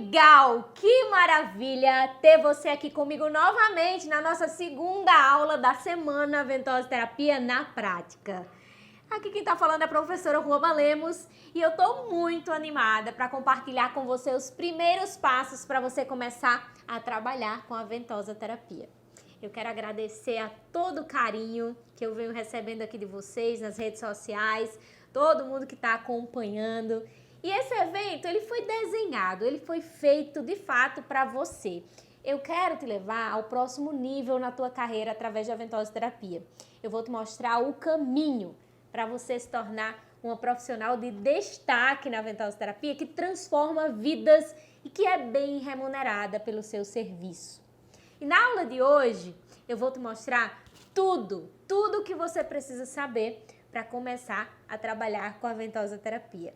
legal! Que maravilha ter você aqui comigo novamente na nossa segunda aula da semana Ventosa-Terapia na Prática. Aqui quem tá falando é a professora Ruama Lemos e eu tô muito animada para compartilhar com você os primeiros passos para você começar a trabalhar com a Ventosa-Terapia. Eu quero agradecer a todo o carinho que eu venho recebendo aqui de vocês nas redes sociais, todo mundo que está acompanhando. E esse evento, ele foi desenhado, ele foi feito de fato para você. Eu quero te levar ao próximo nível na tua carreira através da Ventosa-Terapia. Eu vou te mostrar o caminho para você se tornar uma profissional de destaque na Ventosa-Terapia que transforma vidas e que é bem remunerada pelo seu serviço. E na aula de hoje, eu vou te mostrar tudo que você precisa saber para começar a trabalhar com a Ventosa-Terapia.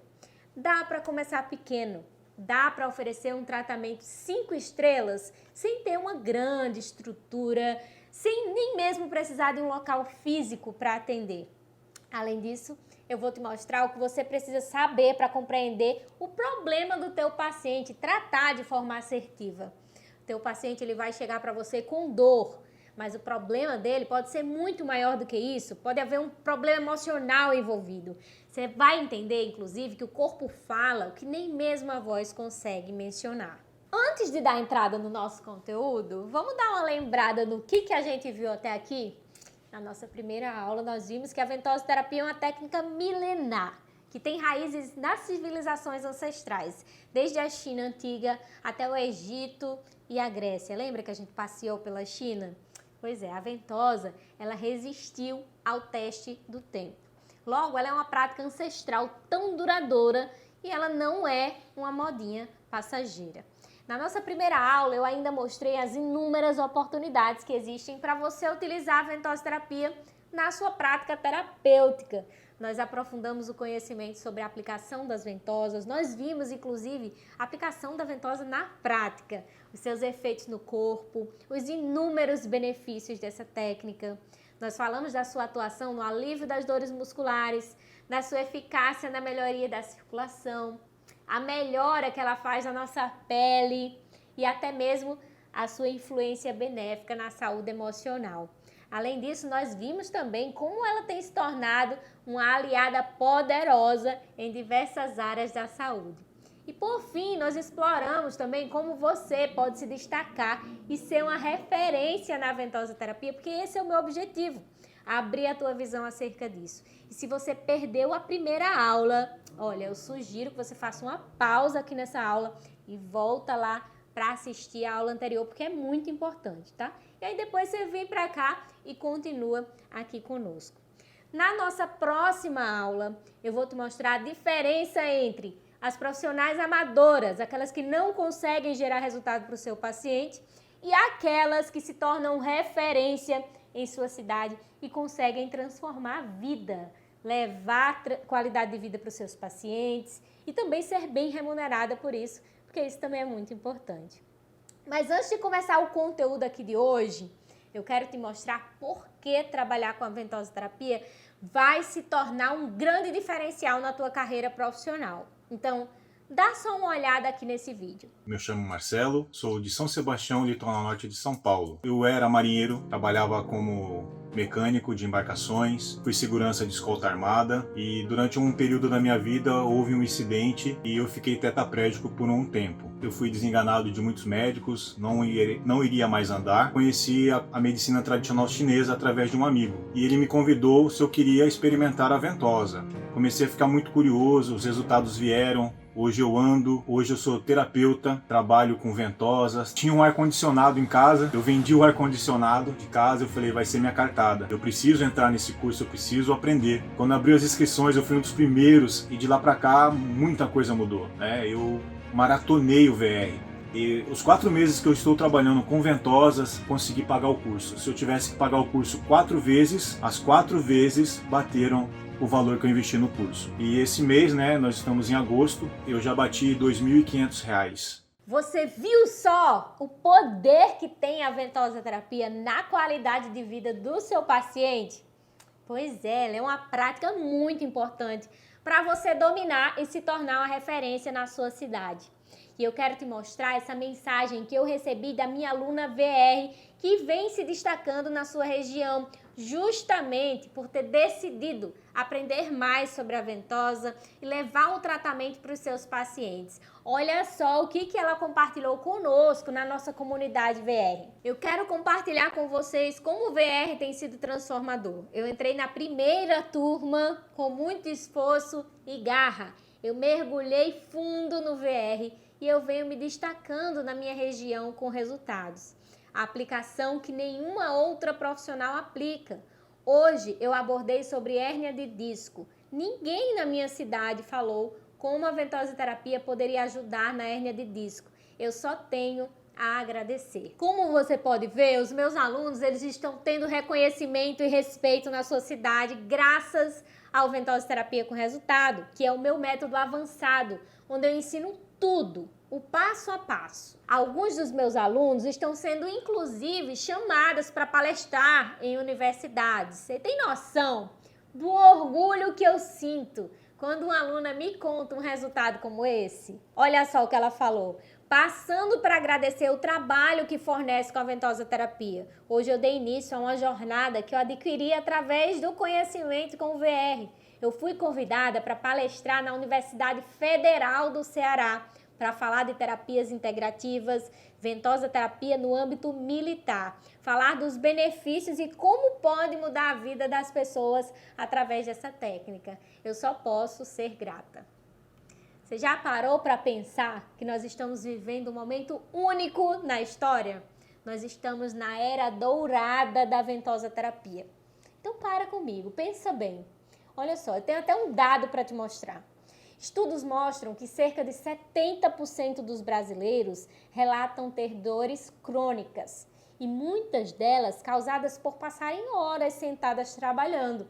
Dá para começar pequeno, dá para oferecer um tratamento 5 estrelas sem ter uma grande estrutura, sem nem mesmo precisar de um local físico para atender. Além disso, eu vou te mostrar o que você precisa saber para compreender o problema do teu paciente, tratar de forma assertiva. O teu paciente ele vai chegar para você com dor, mas o problema dele pode ser muito maior do que isso, pode haver um problema emocional envolvido. Você vai entender, inclusive, que o corpo fala o que nem mesmo a voz consegue mencionar. Antes de dar entrada no nosso conteúdo, vamos dar uma lembrada no que a gente viu até aqui? Na nossa primeira aula, nós vimos que a Ventosa-Terapia é uma técnica milenar, que tem raízes nas civilizações ancestrais, desde a China antiga até o Egito e a Grécia. Lembra que a gente passeou pela China? Pois é, a ventosa, ela resistiu ao teste do tempo. Logo, ela é uma prática ancestral tão duradoura e ela não é uma modinha passageira. Na nossa primeira aula, eu ainda mostrei as inúmeras oportunidades que existem para você utilizar a Ventosa-Terapia na sua prática terapêutica. Nós aprofundamos o conhecimento sobre a aplicação das ventosas, nós vimos, inclusive, a aplicação da ventosa na prática, os seus efeitos no corpo, os inúmeros benefícios dessa técnica. Nós falamos da sua atuação no alívio das dores musculares, da sua eficácia na melhoria da circulação, a melhora que ela faz na nossa pele e até mesmo a sua influência benéfica na saúde emocional. Além disso, nós vimos também como ela tem se tornado uma aliada poderosa em diversas áreas da saúde. E por fim, nós exploramos também como você pode se destacar e ser uma referência na Ventosa-Terapia, porque esse é o meu objetivo, abrir a tua visão acerca disso. E se você perdeu a primeira aula, olha, eu sugiro que você faça uma pausa aqui nessa aula e volta lá para assistir a aula anterior, porque é muito importante, tá? E aí depois você vem para cá e continua aqui conosco. Na nossa próxima aula, eu vou te mostrar a diferença entre as profissionais amadoras, aquelas que não conseguem gerar resultado para o seu paciente, e aquelas que se tornam referência em sua cidade e conseguem transformar a vida, levar qualidade de vida para os seus pacientes e também ser bem remunerada por isso, porque isso também é muito importante. Mas antes de começar o conteúdo aqui de hoje, eu quero te mostrar por que trabalhar com a Ventosa-Terapia vai se tornar um grande diferencial na tua carreira profissional. Então, dá só uma olhada aqui nesse vídeo. Me chamo Marcelo, sou de São Sebastião, litoral norte de São Paulo. Eu era marinheiro, trabalhava como mecânico de embarcações, fui segurança de escolta armada e durante um período da minha vida houve um incidente e eu fiquei tetraplégico por um tempo. Eu fui desenganado de muitos médicos, não iria mais andar. Conheci a medicina tradicional chinesa através de um amigo e ele me convidou se eu queria experimentar a ventosa. Comecei a ficar muito curioso, os resultados vieram. Hoje eu ando, hoje eu sou terapeuta, trabalho com ventosas. Tinha um ar-condicionado em casa, eu vendi o ar-condicionado de casa, eu falei, vai ser minha cartada. Eu preciso entrar nesse curso, eu preciso aprender. Quando abriu as inscrições, eu fui um dos primeiros e de lá pra cá muita coisa mudou, né? Eu maratonei o VR. E os 4 meses que eu estou trabalhando com ventosas, consegui pagar o curso. Se eu tivesse que pagar o curso 4 vezes, as 4 vezes bateram o valor que eu investi no curso. E esse mês, né, nós estamos em agosto, eu já bati R$ 2.500. Você viu só o poder que tem a Ventosa-Terapia na qualidade de vida do seu paciente? Pois é, ela é uma prática muito importante para você dominar e se tornar uma referência na sua cidade. E eu quero te mostrar essa mensagem que eu recebi da minha aluna VR, que vem se destacando na sua região, justamente por ter decidido aprender mais sobre a ventosa e levar o tratamento para os seus pacientes. Olha só o que ela compartilhou conosco na nossa comunidade VR. Eu quero compartilhar com vocês como o VR tem sido transformador. Eu entrei na primeira turma com muito esforço e garra. Eu mergulhei fundo no VR e eu venho me destacando na minha região com resultados. A aplicação que nenhuma outra profissional aplica. Hoje eu abordei sobre hérnia de disco. Ninguém na minha cidade falou como a ventosoterapia poderia ajudar na hérnia de disco. Eu só tenho a agradecer. Como você pode ver, os meus alunos eles estão tendo reconhecimento e respeito na sua cidade graças ao ventosoterapia com resultado, que é o meu método avançado, onde eu ensino tudo, o passo a passo. Alguns dos meus alunos estão sendo, inclusive, chamados para palestrar em universidades. Você tem noção do orgulho que eu sinto quando uma aluna me conta um resultado como esse? Olha só o que ela falou. Passando para agradecer o trabalho que fornece com a ventosoterapia. Hoje eu dei início a uma jornada que eu adquiri através do conhecimento com o VR. Eu fui convidada para palestrar na Universidade Federal do Ceará para falar de terapias integrativas, ventosoterapia no âmbito militar, falar dos benefícios e como pode mudar a vida das pessoas através dessa técnica. Eu só posso ser grata. Você já parou para pensar que nós estamos vivendo um momento único na história? Nós estamos na era dourada da ventosoterapia. Então para comigo, pensa bem. Olha só, eu tenho até um dado para te mostrar. Estudos mostram que cerca de 70% dos brasileiros relatam ter dores crônicas e muitas delas causadas por passarem horas sentadas trabalhando.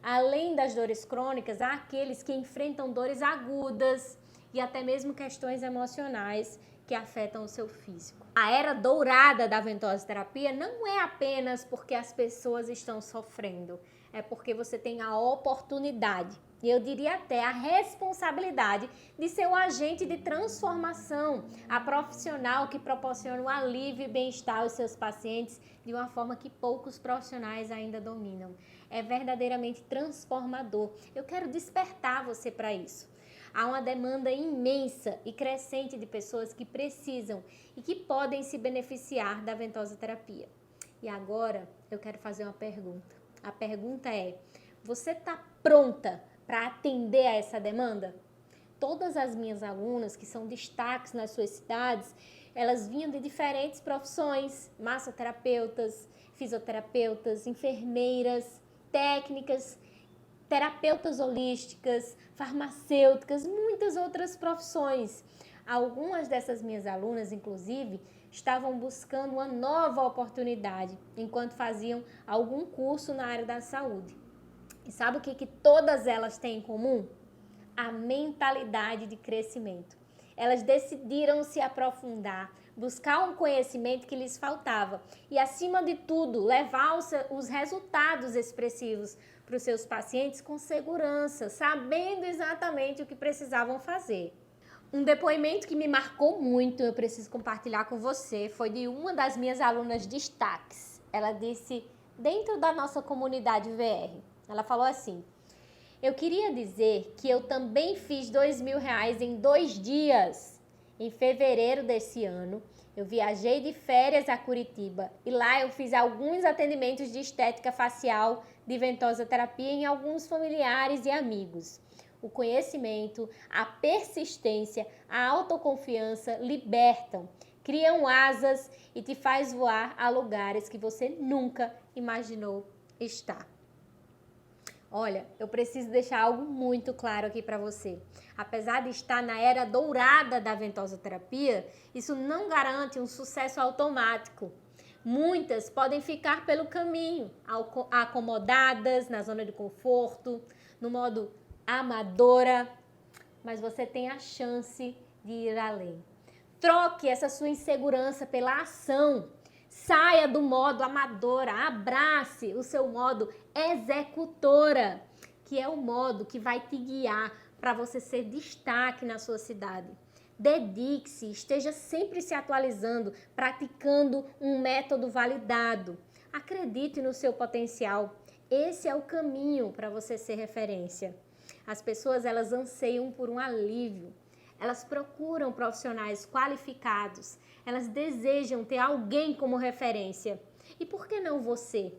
Além das dores crônicas, há aqueles que enfrentam dores agudas e até mesmo questões emocionais que afetam o seu físico. A era dourada da ventosoterapia não é apenas porque as pessoas estão sofrendo, é porque você tem a oportunidade, e eu diria até a responsabilidade de ser um agente de transformação, a profissional que proporciona o alívio e bem-estar aos seus pacientes de uma forma que poucos profissionais ainda dominam. É verdadeiramente transformador. Eu quero despertar você para isso. Há uma demanda imensa e crescente de pessoas que precisam e que podem se beneficiar da ventosoterapia. E agora eu quero fazer uma pergunta. A pergunta é: você está pronta para atender a essa demanda? Todas as minhas alunas que são destaques nas suas cidades, elas vinham de diferentes profissões: massoterapeutas, fisioterapeutas, enfermeiras, técnicas, terapeutas holísticas, farmacêuticas, muitas outras profissões. Algumas dessas minhas alunas, inclusive, estavam buscando uma nova oportunidade enquanto faziam algum curso na área da saúde. E sabe o que todas elas têm em comum? A mentalidade de crescimento. Elas decidiram se aprofundar, buscar um conhecimento que lhes faltava e, acima de tudo, levar os resultados expressivos para os seus pacientes com segurança, sabendo exatamente o que precisavam fazer. Um depoimento que me marcou muito, eu preciso compartilhar com você, foi de uma das minhas alunas destaques. Ela disse, dentro da nossa comunidade VR, ela falou assim: eu queria dizer que eu também fiz R$2.000 em 2 dias. Em fevereiro desse ano, eu viajei de férias a Curitiba e lá eu fiz alguns atendimentos de estética facial, de ventosoterapia em alguns familiares e amigos. O conhecimento, a persistência, a autoconfiança libertam, criam asas e te faz voar a lugares que você nunca imaginou estar. Olha, eu preciso deixar algo muito claro aqui para você. Apesar de estar na era dourada da ventosoterapia, isso não garante um sucesso automático. Muitas podem ficar pelo caminho, acomodadas na zona de conforto, no modo amadora, mas você tem a chance de ir além. Troque essa sua insegurança pela ação. Saia do modo amadora, abrace o seu modo executora. que é o modo que vai te guiar para você ser destaque na sua cidade. Dedique-se, esteja sempre se atualizando, praticando um método validado. Acredite no seu potencial. Esse é o caminho para você ser referência. As pessoas, elas anseiam por um alívio. Elas procuram profissionais qualificados. Elas desejam ter alguém como referência. E por que não você?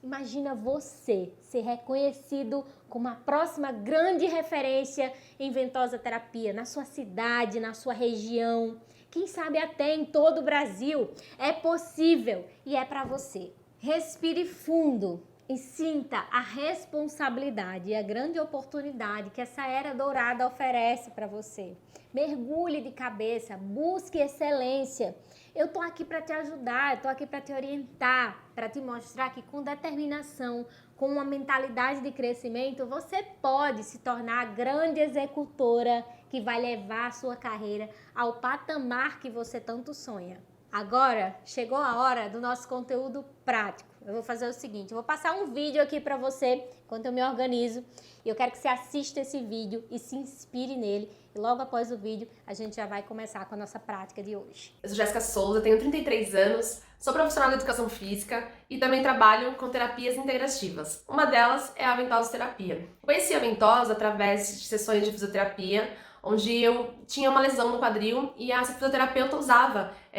Imagina você ser reconhecido como a próxima grande referência em ventosa terapia na sua cidade, na sua região, quem sabe até em todo o Brasil. É possível e é para você. Respire fundo e sinta a responsabilidade e a grande oportunidade que essa era dourada oferece para você. Mergulhe de cabeça, busque excelência. Eu tô aqui para te ajudar, eu tô aqui para te orientar, para te mostrar que com determinação, com uma mentalidade de crescimento, você pode se tornar a grande executora que vai levar a sua carreira ao patamar que você tanto sonha. Agora, chegou a hora do nosso conteúdo prático. Eu vou fazer o seguinte, eu vou passar um vídeo aqui para você, enquanto eu me organizo, e eu quero que você assista esse vídeo e se inspire nele. E logo após o vídeo, a gente já vai começar com a nossa prática de hoje. Eu sou Jéssica Souza, tenho 33 anos, sou profissional de educação física e também trabalho com terapias integrativas. Uma delas é a ventosa terapia. Conheci a ventosa através de sessões de fisioterapia, onde eu tinha uma lesão no quadril e a fisioterapeuta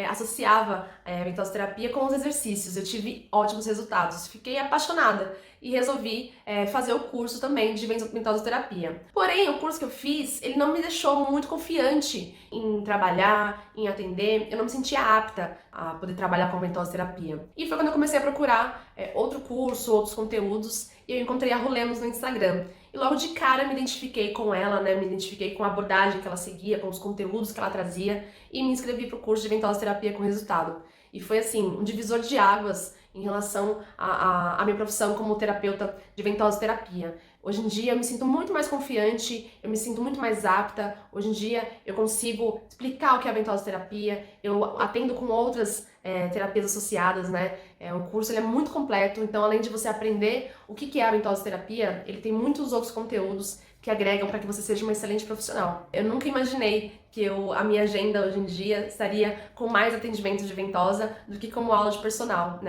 associava a ventosa terapia com os exercícios. Eu tive ótimos resultados, fiquei apaixonada e resolvi fazer o curso também de ventosa terapia. Porém, o curso que eu fiz, ele não me deixou muito confiante em trabalhar, em atender. Eu não me sentia apta a poder trabalhar com ventosa terapia. E foi quando eu comecei a procurar outro curso, outros conteúdos, e eu encontrei a Ru Lemos no Instagram. E logo de cara me identifiquei com ela, me identifiquei com a abordagem que ela seguia, com os conteúdos que ela trazia e me inscrevi para o curso de ventosa terapia com resultado. E foi assim, um divisor de águas em relação à minha profissão como terapeuta de ventosa terapia. Hoje em dia eu me sinto muito mais confiante, eu me sinto muito mais apta. Hoje em dia eu consigo explicar o que é a ventosa terapia, eu atendo com outras terapias associadas, O curso ele é muito completo, então além de você aprender o que é a ventosa terapia, ele tem muitos outros conteúdos que agregam para que você seja uma excelente profissional. Eu nunca imaginei que a minha agenda hoje em dia estaria com mais atendimentos de ventosa do que como aula de personal,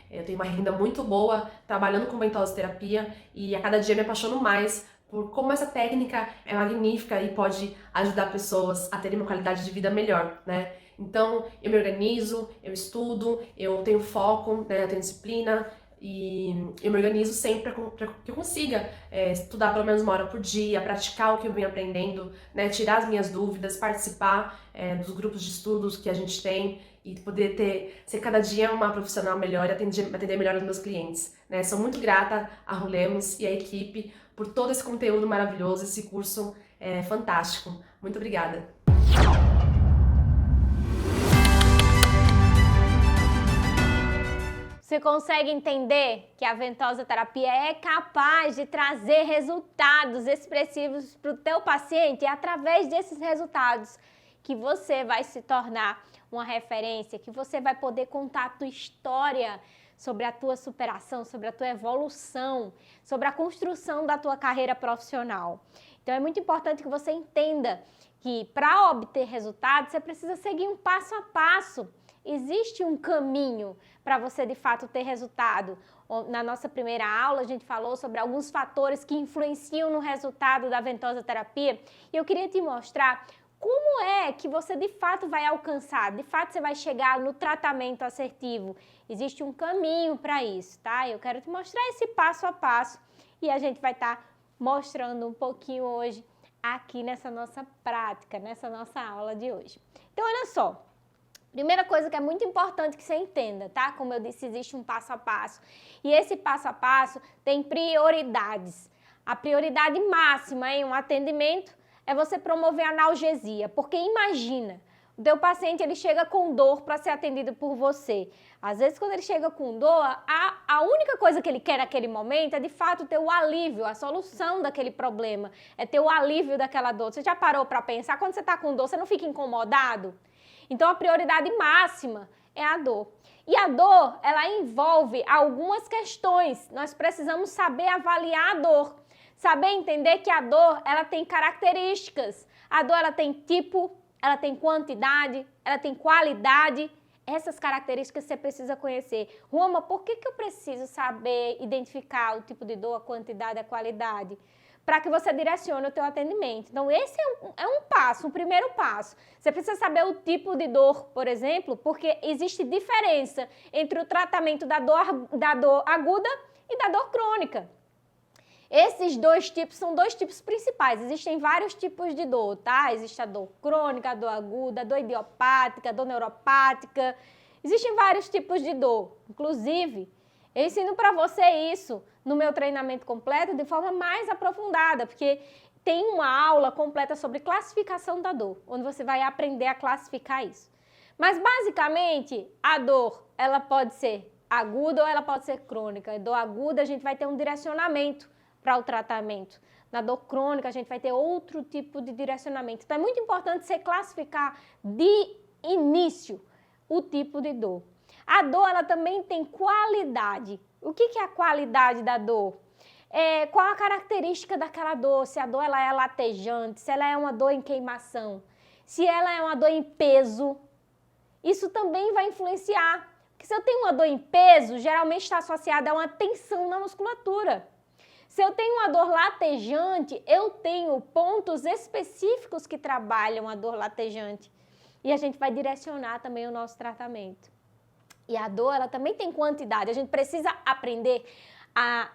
Eu tenho uma renda muito boa trabalhando com ventosa terapia e a cada dia me apaixono mais por como essa técnica é magnífica e pode ajudar pessoas a terem uma qualidade de vida melhor, Então, eu me organizo, eu estudo, eu tenho foco, eu tenho disciplina e eu me organizo sempre para que eu consiga estudar pelo menos 1 hora por dia, praticar o que eu venho aprendendo, tirar as minhas dúvidas, participar dos grupos de estudos que a gente tem e poder ser cada dia uma profissional melhor e atender melhor os meus clientes. Sou muito grata a Ru Lemos e a equipe por todo esse conteúdo maravilhoso, esse curso fantástico. Muito obrigada! Você consegue entender que a ventosa terapia é capaz de trazer resultados expressivos para o teu paciente? E através desses resultados que você vai se tornar uma referência, que você vai poder contar a tua história sobre a tua superação, sobre a tua evolução, sobre a construção da tua carreira profissional. Então é muito importante que você entenda que para obter resultados você precisa seguir um passo a passo. Existe um caminho para você de fato ter resultado. Na nossa primeira aula a gente falou sobre alguns fatores que influenciam no resultado da ventosa terapia e eu queria te mostrar como é que você de fato vai alcançar, de fato você vai chegar no tratamento assertivo. Existe um caminho para isso, tá? Eu quero te mostrar esse passo a passo e a gente vai estar mostrando um pouquinho hoje aqui nessa nossa prática, nessa nossa aula de hoje. Então olha só. Primeira coisa que é muito importante que você entenda, tá? Como eu disse, existe um passo a passo. E esse passo a passo tem prioridades. A prioridade máxima em um atendimento é você promover analgesia. Porque imagina, o teu paciente ele chega com dor para ser atendido por você. Às vezes, quando ele chega com dor, a única coisa que ele quer naquele momento é, de fato, ter o alívio, a solução daquele problema. É ter o alívio daquela dor. Você já parou para pensar? Quando você está com dor, você não fica incomodado? Então, a prioridade máxima é a dor. E a dor, ela envolve algumas questões. Nós precisamos saber avaliar a dor. saber entender que a dor, ela tem características. A dor, ela tem tipo, ela tem quantidade, ela tem qualidade. Essas características você precisa conhecer. Roma, por que eu preciso saber identificar o tipo de dor, a quantidade, a qualidade? Para que você direcione o teu atendimento. Então, esse é um passo, um primeiro passo. Você precisa saber o tipo de dor, por exemplo, porque existe diferença entre o tratamento da dor aguda e da dor crônica. Esses dois tipos são dois tipos principais. Existem vários tipos de dor, tá? Existe a dor crônica, a dor aguda, a dor idiopática, a dor neuropática. Existem vários tipos de dor. Inclusive, eu ensino para você isso no meu treinamento completo de forma mais aprofundada, porque tem uma aula completa sobre classificação da dor, onde você vai aprender a classificar isso. Mas, basicamente, a dor, ela pode ser aguda ou ela pode ser crônica. A dor aguda, a gente vai ter um direcionamento para o tratamento. Na dor crônica, a gente vai ter outro tipo de direcionamento. Então, é muito importante você classificar de início o tipo de dor. A dor, ela também tem qualidade. O que é a qualidade da dor? Qual a característica daquela dor? Se a dor ela é latejante, se ela é uma dor em queimação, se ela é uma dor em peso, isso também vai influenciar. Porque se eu tenho uma dor em peso, geralmente está associada a uma tensão na musculatura. Se eu tenho uma dor latejante, eu tenho pontos específicos que trabalham a dor latejante. E a gente vai direcionar também o nosso tratamento. E a dor, ela também tem quantidade. A gente precisa aprender a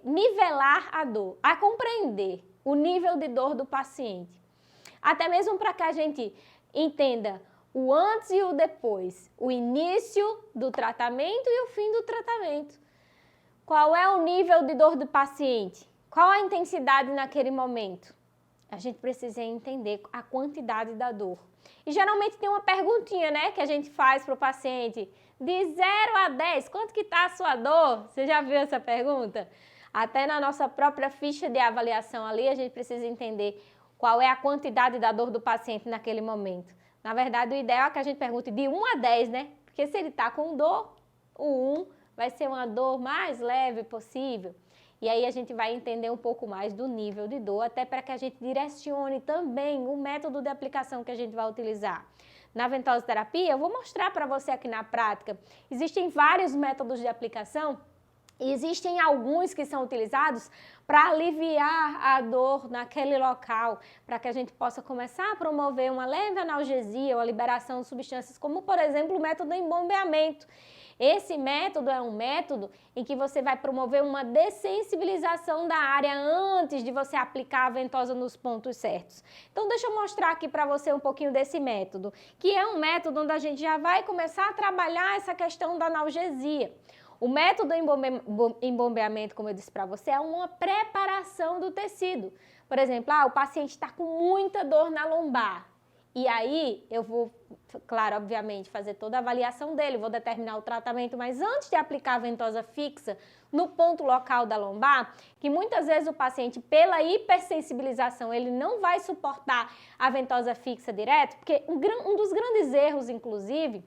nivelar a dor, a compreender o nível de dor do paciente. Até mesmo para que a gente entenda o antes e o depois, o início do tratamento e o fim do tratamento. Qual é o nível de dor do paciente? Qual a intensidade naquele momento? A gente precisa entender a quantidade da dor. E geralmente tem uma perguntinha, né, que a gente faz para o paciente. De 0 a 10, quanto que está a sua dor? Você já viu essa pergunta? Até na nossa própria ficha de avaliação ali, a gente precisa entender qual é a quantidade da dor do paciente naquele momento. Na verdade, o ideal é que a gente pergunte de 1 a 10, né? Porque se ele está com dor, o 1 vai ser uma dor mais leve possível. E aí a gente vai entender um pouco mais do nível de dor, até para que a gente direcione também o método de aplicação que a gente vai utilizar. Na ventosoterapia, eu vou mostrar para você aqui na prática. Existem vários métodos de aplicação e existem alguns que são utilizados para aliviar a dor naquele local, para que a gente possa começar a promover uma leve analgesia ou a liberação de substâncias, como, por exemplo, o método de embombeamento. Esse método é um método em que você vai promover uma dessensibilização da área antes de você aplicar a ventosa nos pontos certos. Então, deixa eu mostrar aqui para você um pouquinho desse método, que é um método onde a gente já vai começar a trabalhar essa questão da analgesia. O método embombeamento, como eu disse para você, é uma preparação do tecido. Por exemplo, o paciente está com muita dor na lombar. E aí, eu vou, claro, obviamente, fazer toda a avaliação dele, vou determinar o tratamento, mas antes de aplicar a ventosa fixa no ponto local da lombar, que muitas vezes o paciente, pela hipersensibilização, ele não vai suportar a ventosa fixa direto, porque um dos grandes erros, inclusive,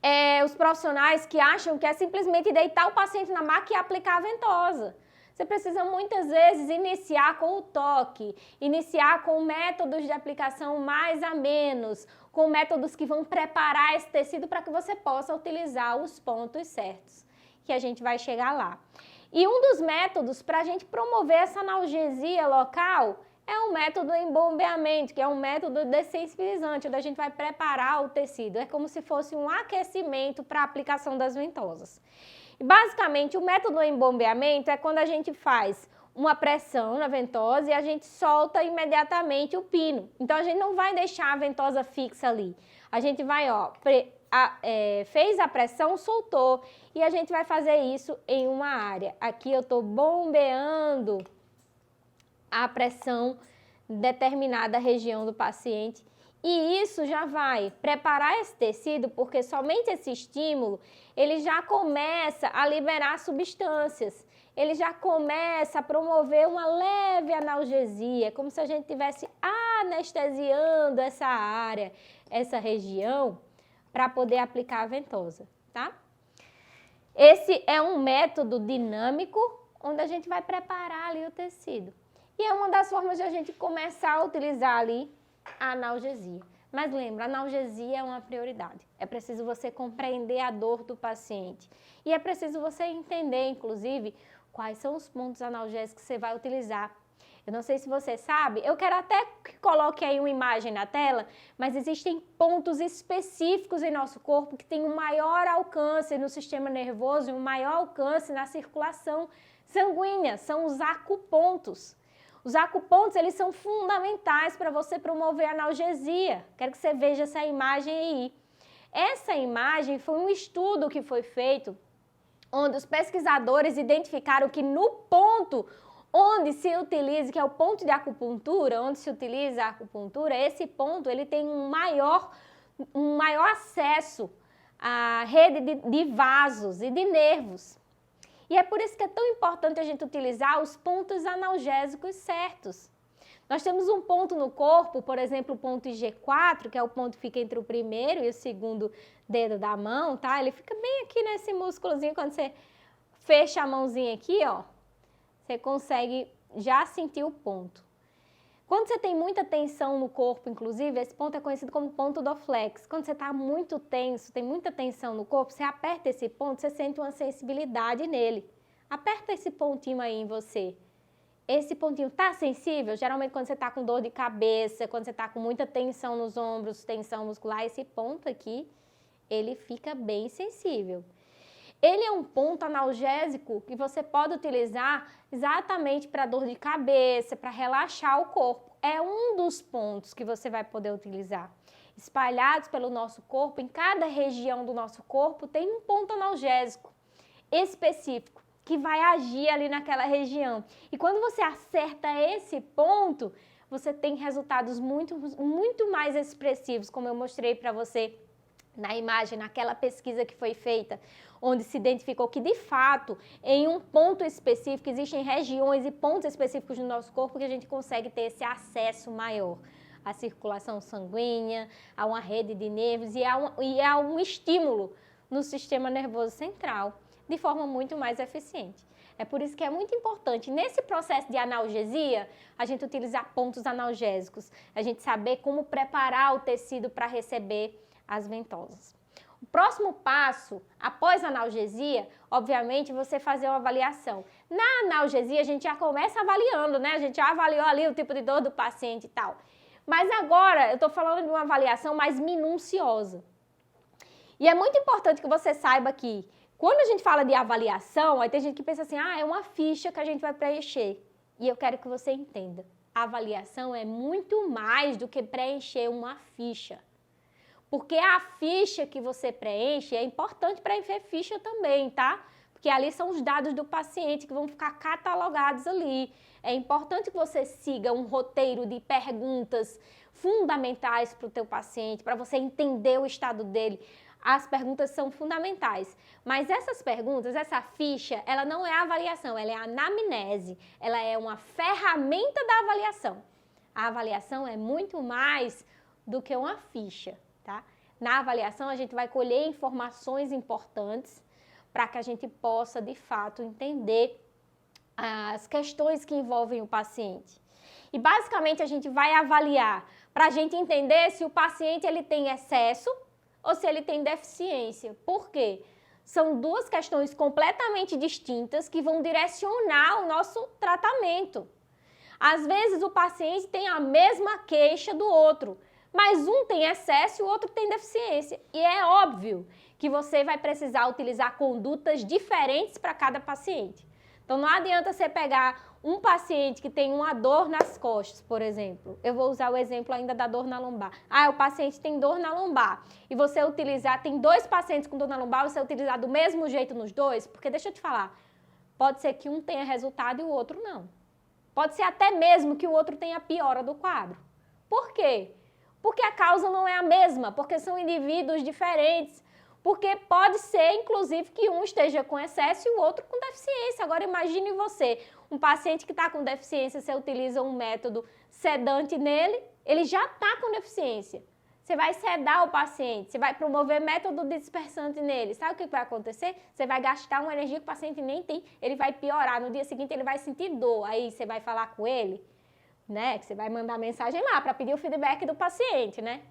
é os profissionais que acham que é simplesmente deitar o paciente na maca e aplicar a ventosa. Você precisa muitas vezes iniciar com o toque, iniciar com métodos de aplicação mais a menos, com métodos que vão preparar esse tecido para que você possa utilizar os pontos certos, que a gente vai chegar lá. E um dos métodos para a gente promover essa analgesia local é o método embombeamento, que é um método dessensibilizante, onde a gente vai preparar o tecido. É como se fosse um aquecimento para a aplicação das ventosas. E basicamente, o método embombeamento é quando a gente faz uma pressão na ventosa e a gente solta imediatamente o pino. Então, a gente não vai deixar a ventosa fixa ali. A gente vai, fez a pressão, soltou, e a gente vai fazer isso em uma área. Aqui eu estou bombeando a pressão em determinada região do paciente. E isso já vai preparar esse tecido, porque somente esse estímulo, ele já começa a liberar substâncias, ele já começa a promover uma leve analgesia, como se a gente estivesse anestesiando essa área, essa região, para poder aplicar a ventosa, tá? Esse é um método dinâmico, onde a gente vai preparar ali o tecido. E é uma das formas de a gente começar a utilizar ali a analgesia. Mas lembra, a analgesia é uma prioridade. É preciso você compreender a dor do paciente. E é preciso você entender, inclusive, quais são os pontos analgésicos que você vai utilizar. Eu não sei se você sabe, eu quero até que coloque aí uma imagem na tela, mas existem pontos específicos em nosso corpo que têm um maior alcance no sistema nervoso e um maior alcance na circulação sanguínea, são os acupontos. Os acupontos, eles são fundamentais para você promover a analgesia. Quero que você veja essa imagem aí. Essa imagem foi um estudo que foi feito, onde os pesquisadores identificaram que no ponto onde se utiliza, que é o ponto de acupuntura, onde se utiliza a acupuntura, esse ponto ele tem um maior acesso à rede de vasos e de nervos. E é por isso que é tão importante a gente utilizar os pontos analgésicos certos. Nós temos um ponto no corpo, por exemplo, o ponto IG4, que é o ponto que fica entre o primeiro e o segundo dedo da mão, tá? Ele fica bem aqui nesse músculozinho, quando você fecha a mãozinha aqui, ó, você consegue já sentir o ponto. Quando você tem muita tensão no corpo, inclusive, esse ponto é conhecido como ponto Dorflex. Quando você está muito tenso, tem muita tensão no corpo, você aperta esse ponto, você sente uma sensibilidade nele. Aperta esse pontinho aí em você. Esse pontinho está sensível? Geralmente quando você está com dor de cabeça, quando você está com muita tensão nos ombros, tensão muscular, esse ponto aqui, ele fica bem sensível. Ele é um ponto analgésico que você pode utilizar exatamente para dor de cabeça, para relaxar o corpo. É um dos pontos que você vai poder utilizar. Espalhados pelo nosso corpo, em cada região do nosso corpo tem um ponto analgésico específico que vai agir ali naquela região. E quando você acerta esse ponto, você tem resultados muito mais expressivos, como eu mostrei para você na imagem, naquela pesquisa que foi feita, onde se identificou que, de fato, em um ponto específico, existem regiões e pontos específicos no nosso corpo que a gente consegue ter esse acesso maior à circulação sanguínea, a uma rede de nervos e a um estímulo no sistema nervoso central, de forma muito mais eficiente. É por isso que é muito importante, nesse processo de analgesia, a gente utilizar pontos analgésicos, a gente saber como preparar o tecido para receber as ventosas. O próximo passo, após a analgesia, obviamente, você fazer uma avaliação. Na analgesia, a gente já começa avaliando, né? A gente já avaliou ali o tipo de dor do paciente e tal. Mas agora, eu estou falando de uma avaliação mais minuciosa. E é muito importante que você saiba que, quando a gente fala de avaliação, aí tem gente que pensa assim, é uma ficha que a gente vai preencher. E eu quero que você entenda, a avaliação é muito mais do que preencher uma ficha. Porque a ficha que você preenche é importante preencher ficha também, tá? Porque ali são os dados do paciente que vão ficar catalogados ali. É importante que você siga um roteiro de perguntas fundamentais para o teu paciente, para você entender o estado dele. As perguntas são fundamentais. Mas essas perguntas, essa ficha, ela não é avaliação, ela é anamnese. Ela é uma ferramenta da avaliação. A avaliação é muito mais do que uma ficha. Tá? Na avaliação, a gente vai colher informações importantes para que a gente possa, de fato, entender as questões que envolvem o paciente. E, basicamente, a gente vai avaliar para a gente entender se o paciente ele tem excesso ou se ele tem deficiência. Por quê? São duas questões completamente distintas que vão direcionar o nosso tratamento. Às vezes, o paciente tem a mesma queixa do outro, mas um tem excesso e o outro tem deficiência. E é óbvio que você vai precisar utilizar condutas diferentes para cada paciente. Então, não adianta você pegar um paciente que tem uma dor nas costas, por exemplo. Eu vou usar o exemplo ainda da dor na lombar. O paciente tem dor na lombar. E você utilizar, tem 2 pacientes com dor na lombar, você utilizar do mesmo jeito nos 2, porque deixa eu te falar, pode ser que um tenha resultado e o outro não. Pode ser até mesmo que o outro tenha piora do quadro. Por quê? Porque a causa não é a mesma, porque são indivíduos diferentes, porque pode ser, inclusive, que um esteja com excesso e o outro com deficiência. Agora, imagine você, um paciente que está com deficiência, você utiliza um método sedante nele, ele já está com deficiência. Você vai sedar o paciente, você vai promover método dispersante nele. Sabe o que vai acontecer? Você vai gastar uma energia que o paciente nem tem, ele vai piorar. No dia seguinte ele vai sentir dor. Aí você vai falar com ele, né? Que você vai mandar mensagem lá para pedir o feedback do paciente, né?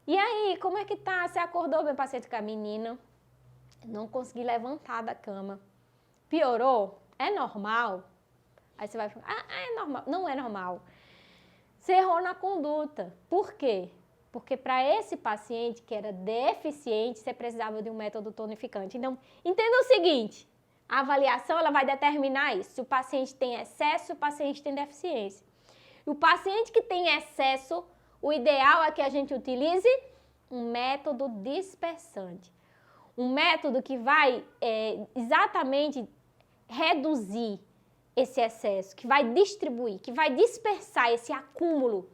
E aí, como é que tá? Você acordou, meu paciente, com a menina? Não consegui levantar da cama. Piorou? É normal? Aí você vai falar, é normal. Não é normal. Você errou na conduta. Por quê? Porque para esse paciente que era deficiente, você precisava de um método tonificante. Então, entenda o seguinte, a avaliação ela vai determinar isso. Se o paciente tem excesso, se o paciente tem deficiência. E o paciente que tem excesso, o ideal é que a gente utilize um método dispersante. Um método que vai exatamente reduzir esse excesso, que vai distribuir, que vai dispersar esse acúmulo.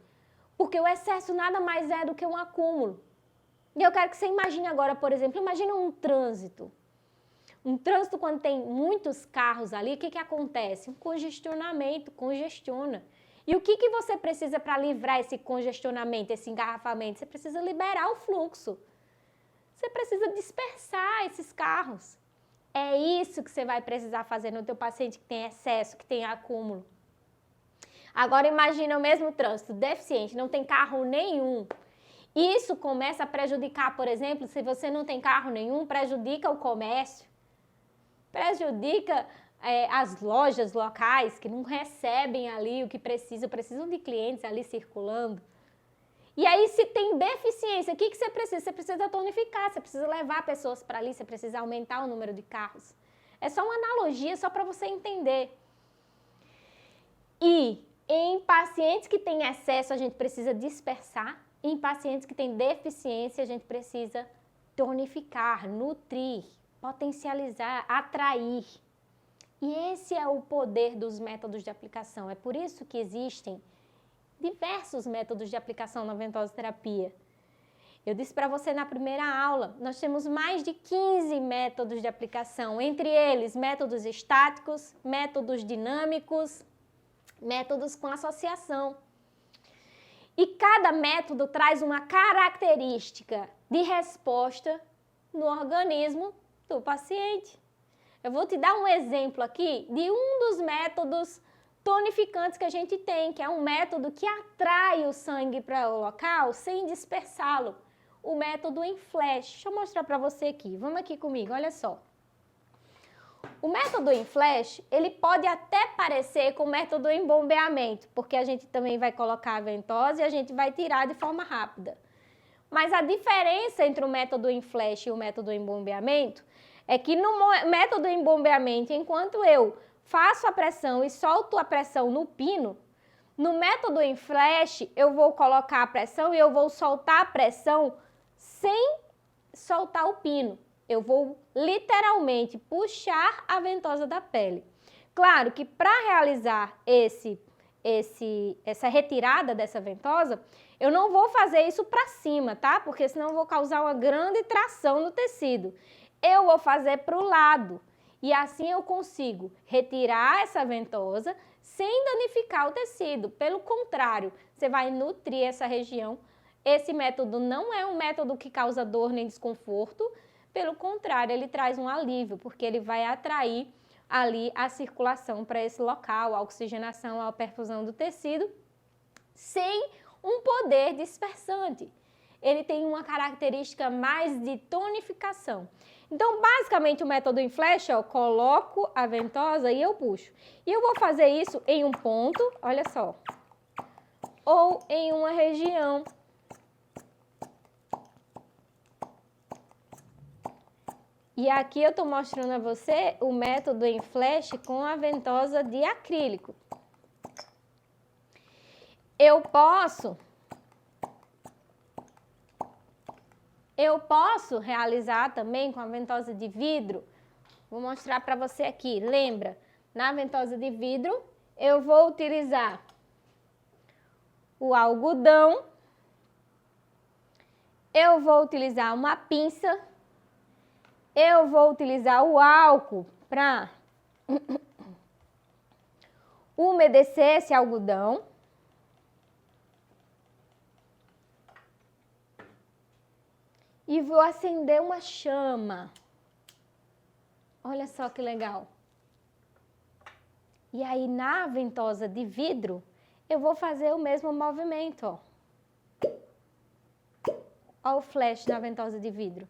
Porque o excesso nada mais é do que um acúmulo. E eu quero que você imagine agora, por exemplo, imagina um trânsito. Um trânsito, quando tem muitos carros ali, o que acontece? Um congestionamento, congestiona. E o que você precisa para livrar esse congestionamento, esse engarrafamento? Você precisa liberar o fluxo. Você precisa dispersar esses carros. É isso que você vai precisar fazer no teu paciente que tem excesso, que tem acúmulo. Agora imagina o mesmo trânsito, deficiente, não tem carro nenhum. Isso começa a prejudicar, por exemplo, se você não tem carro nenhum, prejudica o comércio, prejudica as lojas locais que não recebem ali o que precisam de clientes ali circulando. E aí, se tem deficiência, o que você precisa? Você precisa tonificar, você precisa levar pessoas para ali, você precisa aumentar o número de carros. É só uma analogia, só para você entender. E em pacientes que têm excesso, a gente precisa dispersar. Em pacientes que têm deficiência, a gente precisa tonificar, nutrir, potencializar, atrair. E esse é o poder dos métodos de aplicação. É por isso que existem diversos métodos de aplicação na ventosoterapia. Eu disse para você na primeira aula, nós temos mais de 15 métodos de aplicação, entre eles métodos estáticos, métodos dinâmicos, métodos com associação. E cada método traz uma característica de resposta no organismo do paciente. Eu vou te dar um exemplo aqui de um dos métodos tonificantes que a gente tem, que é um método que atrai o sangue para o local sem dispersá-lo. O método em flash. Deixa eu mostrar para você aqui. Vamos aqui comigo, olha só. O método em flash, ele pode até parecer com o método em bombeamento, porque a gente também vai colocar a ventosa e a gente vai tirar de forma rápida. Mas a diferença entre o método em flash e o método em bombeamento é que no método em bombeamento, enquanto eu faço a pressão e solto a pressão no pino, no método em flash, eu vou colocar a pressão e eu vou soltar a pressão sem soltar o pino. Eu vou literalmente puxar a ventosa da pele. Claro que para realizar essa retirada dessa ventosa, eu não vou fazer isso para cima, tá? Porque senão eu vou causar uma grande tração no tecido. Eu vou fazer para o lado e assim eu consigo retirar essa ventosa sem danificar o tecido. Pelo contrário, você vai nutrir essa região. Esse método não é um método que causa dor nem desconforto. Pelo contrário, ele traz um alívio, porque ele vai atrair ali a circulação para esse local, a oxigenação, a perfusão do tecido, sem um poder dispersante. Ele tem uma característica mais de tonificação. Então, basicamente, o método em flash, eu coloco a ventosa e eu puxo. E eu vou fazer isso em um ponto, olha só, ou em uma região. E aqui eu estou mostrando a você o método em flash com a ventosa de acrílico. Eu posso realizar também com a ventosa de vidro. Vou mostrar para você aqui. Lembra, na ventosa de vidro, eu vou utilizar o algodão. Eu vou utilizar uma pinça. Eu vou utilizar o álcool para umedecer esse algodão. e vou acender uma chama. Olha só que legal. E aí, na ventosa de vidro, eu vou fazer o mesmo movimento, ó. Olha o flash na ventosa de vidro.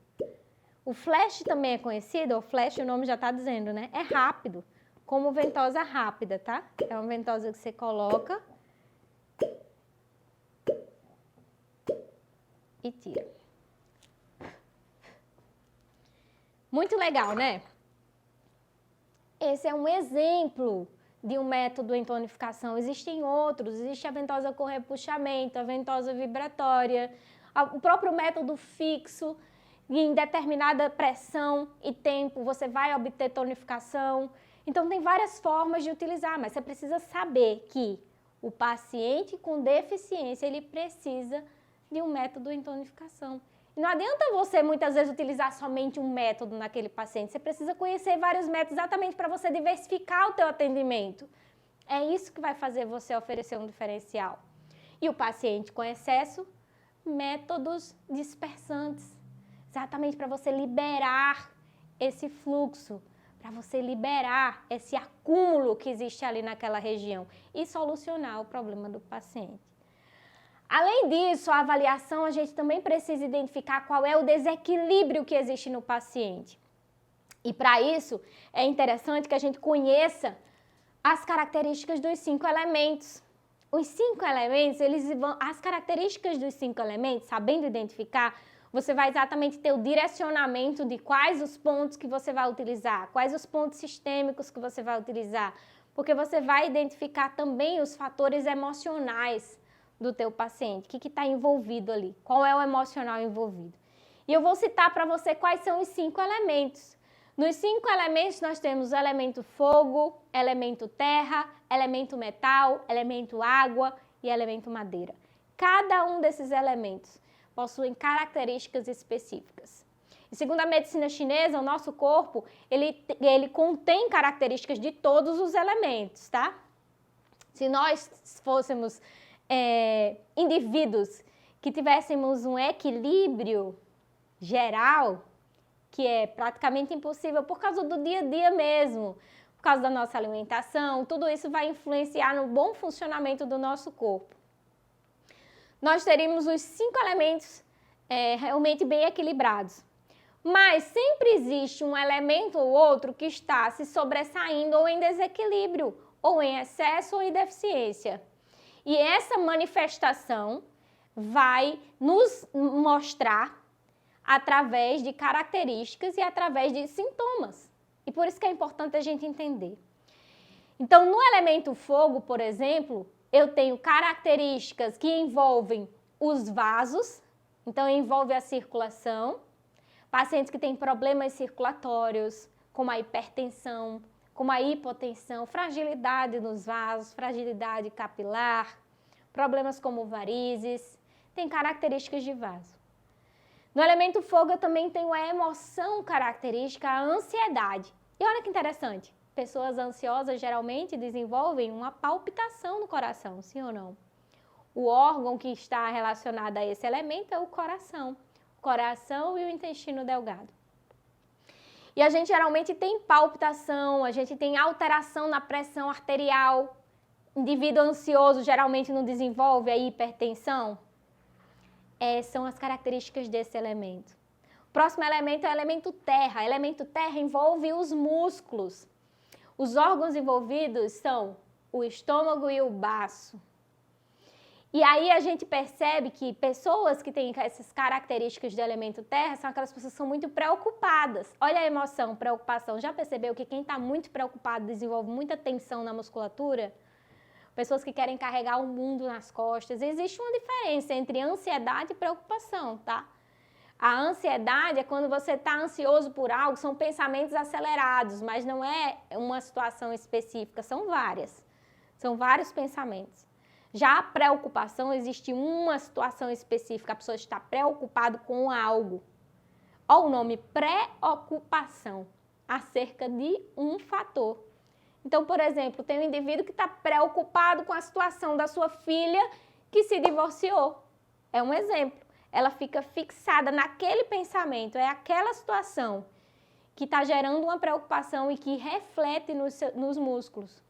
O flash também é conhecido, o flash, o nome já está dizendo, né? É rápido, como ventosa rápida, tá? É uma ventosa que você coloca e tira. Muito legal, né? Esse é um exemplo de um método em tonificação. Existem outros, existe a ventosa com repuxamento, a ventosa vibratória, o próprio método fixo. Em determinada pressão e tempo, você vai obter tonificação. Então, tem várias formas de utilizar, mas você precisa saber que o paciente com deficiência, ele precisa de um método em tonificação. E não adianta você, muitas vezes, utilizar somente um método naquele paciente. Você precisa conhecer vários métodos exatamente para você diversificar o teu atendimento. É isso que vai fazer você oferecer um diferencial. E o paciente com excesso, métodos dispersantes. Exatamente para você liberar esse fluxo, para você liberar esse acúmulo que existe ali naquela região e solucionar o problema do paciente. Além disso, a avaliação, a gente também precisa identificar qual é o desequilíbrio que existe no paciente. E para isso, é interessante que a gente conheça as características dos 5 elementos. Os 5 elementos, as características dos 5 elementos, sabendo identificar, você vai exatamente ter o direcionamento de quais os pontos que você vai utilizar, quais os pontos sistêmicos que você vai utilizar, porque você vai identificar também os fatores emocionais do teu paciente, o que está envolvido ali, qual é o emocional envolvido. E eu vou citar para você quais são os 5 elementos. Nos 5 elementos nós temos o elemento fogo, elemento terra, elemento metal, elemento água e elemento madeira. Cada um desses elementos possuem características específicas. E segundo a medicina chinesa, o nosso corpo, ele contém características de todos os elementos, tá? Se nós fôssemos indivíduos que tivéssemos um equilíbrio geral, que é praticamente impossível por causa do dia a dia mesmo, por causa da nossa alimentação, tudo isso vai influenciar no bom funcionamento do nosso corpo. Nós teríamos os 5 elementos realmente bem equilibrados. Mas sempre existe um elemento ou outro que está se sobressaindo ou em desequilíbrio, ou em excesso ou em deficiência. E essa manifestação vai nos mostrar através de características e através de sintomas. E por isso que é importante a gente entender. Então, no elemento fogo, por exemplo, eu tenho características que envolvem os vasos, então envolve a circulação, pacientes que têm problemas circulatórios, como a hipertensão, como a hipotensão, fragilidade nos vasos, fragilidade capilar, problemas como varizes, tem características de vaso. No elemento fogo eu também tenho a emoção característica, a ansiedade. E olha que interessante, pessoas ansiosas geralmente desenvolvem uma palpitação no coração, sim ou não? O órgão que está relacionado a esse elemento é o coração e o intestino delgado. E a gente geralmente tem palpitação, a gente tem alteração na pressão arterial. Indivíduo ansioso geralmente não desenvolve a hipertensão. São as características desse elemento. O próximo elemento é o elemento terra. O elemento terra envolve os músculos. Os órgãos envolvidos são o estômago e o baço. E aí a gente percebe que pessoas que têm essas características do elemento terra são aquelas pessoas que são muito preocupadas. Olha a emoção, preocupação. Já percebeu que quem está muito preocupado desenvolve muita tensão na musculatura? Pessoas que querem carregar o mundo nas costas. Existe uma diferença entre ansiedade e preocupação, tá? A ansiedade é quando você está ansioso por algo, são pensamentos acelerados, mas não é uma situação específica, são várias. São vários pensamentos. Já a preocupação, existe uma situação específica, a pessoa está preocupada com algo. Olha o nome, preocupação, acerca de um fator. Então, por exemplo, tem um indivíduo que está preocupado com a situação da sua filha que se divorciou. É um exemplo. ela fica fixada naquele pensamento, é aquela situação que está gerando uma preocupação e que reflete nos músculos.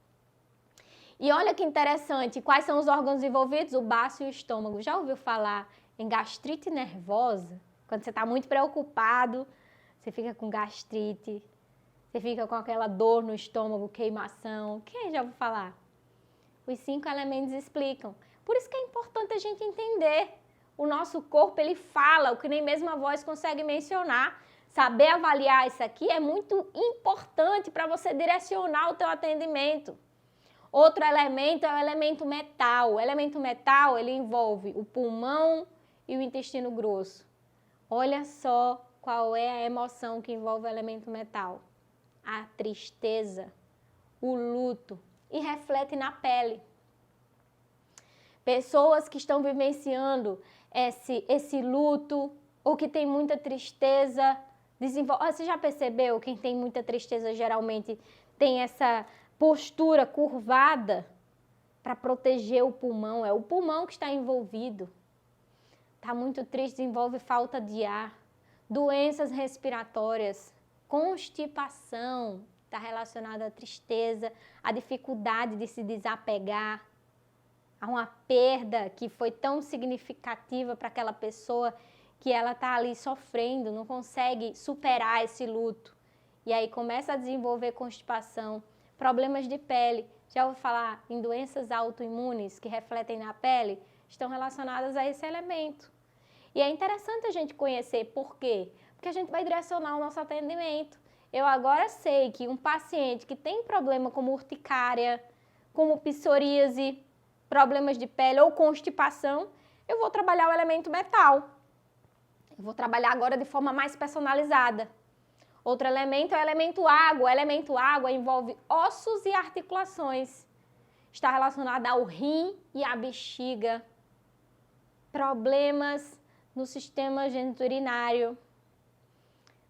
E olha que interessante, quais são os órgãos envolvidos? O baço e o estômago. Já ouviu falar em gastrite nervosa? Quando você está muito preocupado, você fica com gastrite, você fica com aquela dor no estômago, queimação. Quem já ouviu falar? Os 5 elementos explicam. Por isso que é importante a gente entender. O nosso corpo, ele fala, o que nem mesmo a voz consegue mencionar. Saber avaliar isso aqui é muito importante para você direcionar o teu atendimento. Outro elemento é o elemento metal. O elemento metal, ele envolve o pulmão e o intestino grosso. Olha só qual é a emoção que envolve o elemento metal. A tristeza, o luto, e reflete na pele. Pessoas que estão vivenciando esse luto ou que tem muita tristeza, você já percebeu? Quem tem muita tristeza geralmente tem essa postura curvada para proteger o pulmão. É o pulmão que está envolvido. Está muito triste, desenvolve falta de ar, doenças respiratórias, constipação, está relacionada à tristeza, à dificuldade de se desapegar, a uma perda que foi tão significativa para aquela pessoa que ela está ali sofrendo, não consegue superar esse luto. E aí começa a desenvolver constipação, problemas de pele. Já ouviu falar em doenças autoimunes que refletem na pele? Estão relacionadas a esse elemento. E é interessante a gente conhecer por quê? Porque a gente vai direcionar o nosso atendimento. Eu agora sei que um paciente que tem problema como urticária, como psoríase, problemas de pele ou constipação, eu vou trabalhar o elemento metal. Eu vou trabalhar agora de forma mais personalizada. Outro elemento é o elemento água. O elemento água envolve ossos e articulações. Está relacionado ao rim e à bexiga. Problemas no sistema geniturinário.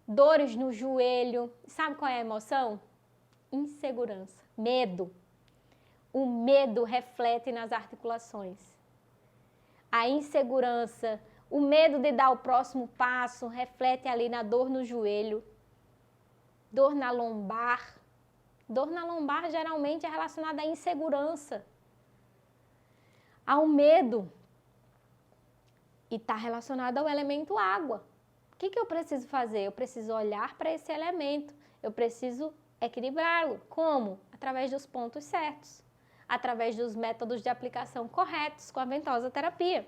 Dores no joelho. Sabe qual é a emoção? Insegurança, medo. O medo reflete nas articulações. A insegurança, o medo de dar o próximo passo reflete ali na dor no joelho. Dor na lombar. Dor na lombar geralmente é relacionada à insegurança, ao medo. E está relacionado ao elemento água. O que eu preciso fazer? Eu preciso olhar para esse elemento. Eu preciso equilibrá-lo. Como? Através dos pontos certos. Através dos métodos de aplicação corretos com a ventosa terapia.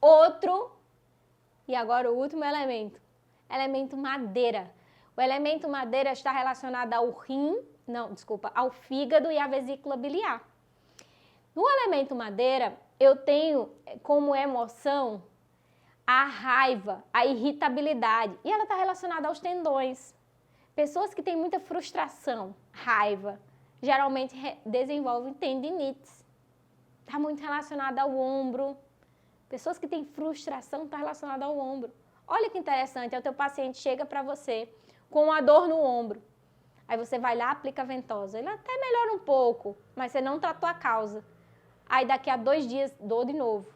Outro, e agora o último elemento madeira. O elemento madeira está relacionado ao fígado e à vesícula biliar. No elemento madeira, eu tenho como emoção a raiva, a irritabilidade, e ela está relacionada aos tendões. Pessoas que têm muita frustração, raiva, geralmente desenvolvem tendinites. Está muito relacionada ao ombro. Pessoas que têm frustração estão relacionadas ao ombro. Olha que interessante, o teu paciente chega para você com uma dor no ombro. Aí você vai lá, aplica a ventosa. Ele até melhora um pouco, mas você não tratou a causa. Aí daqui a 2 dias, dor de novo.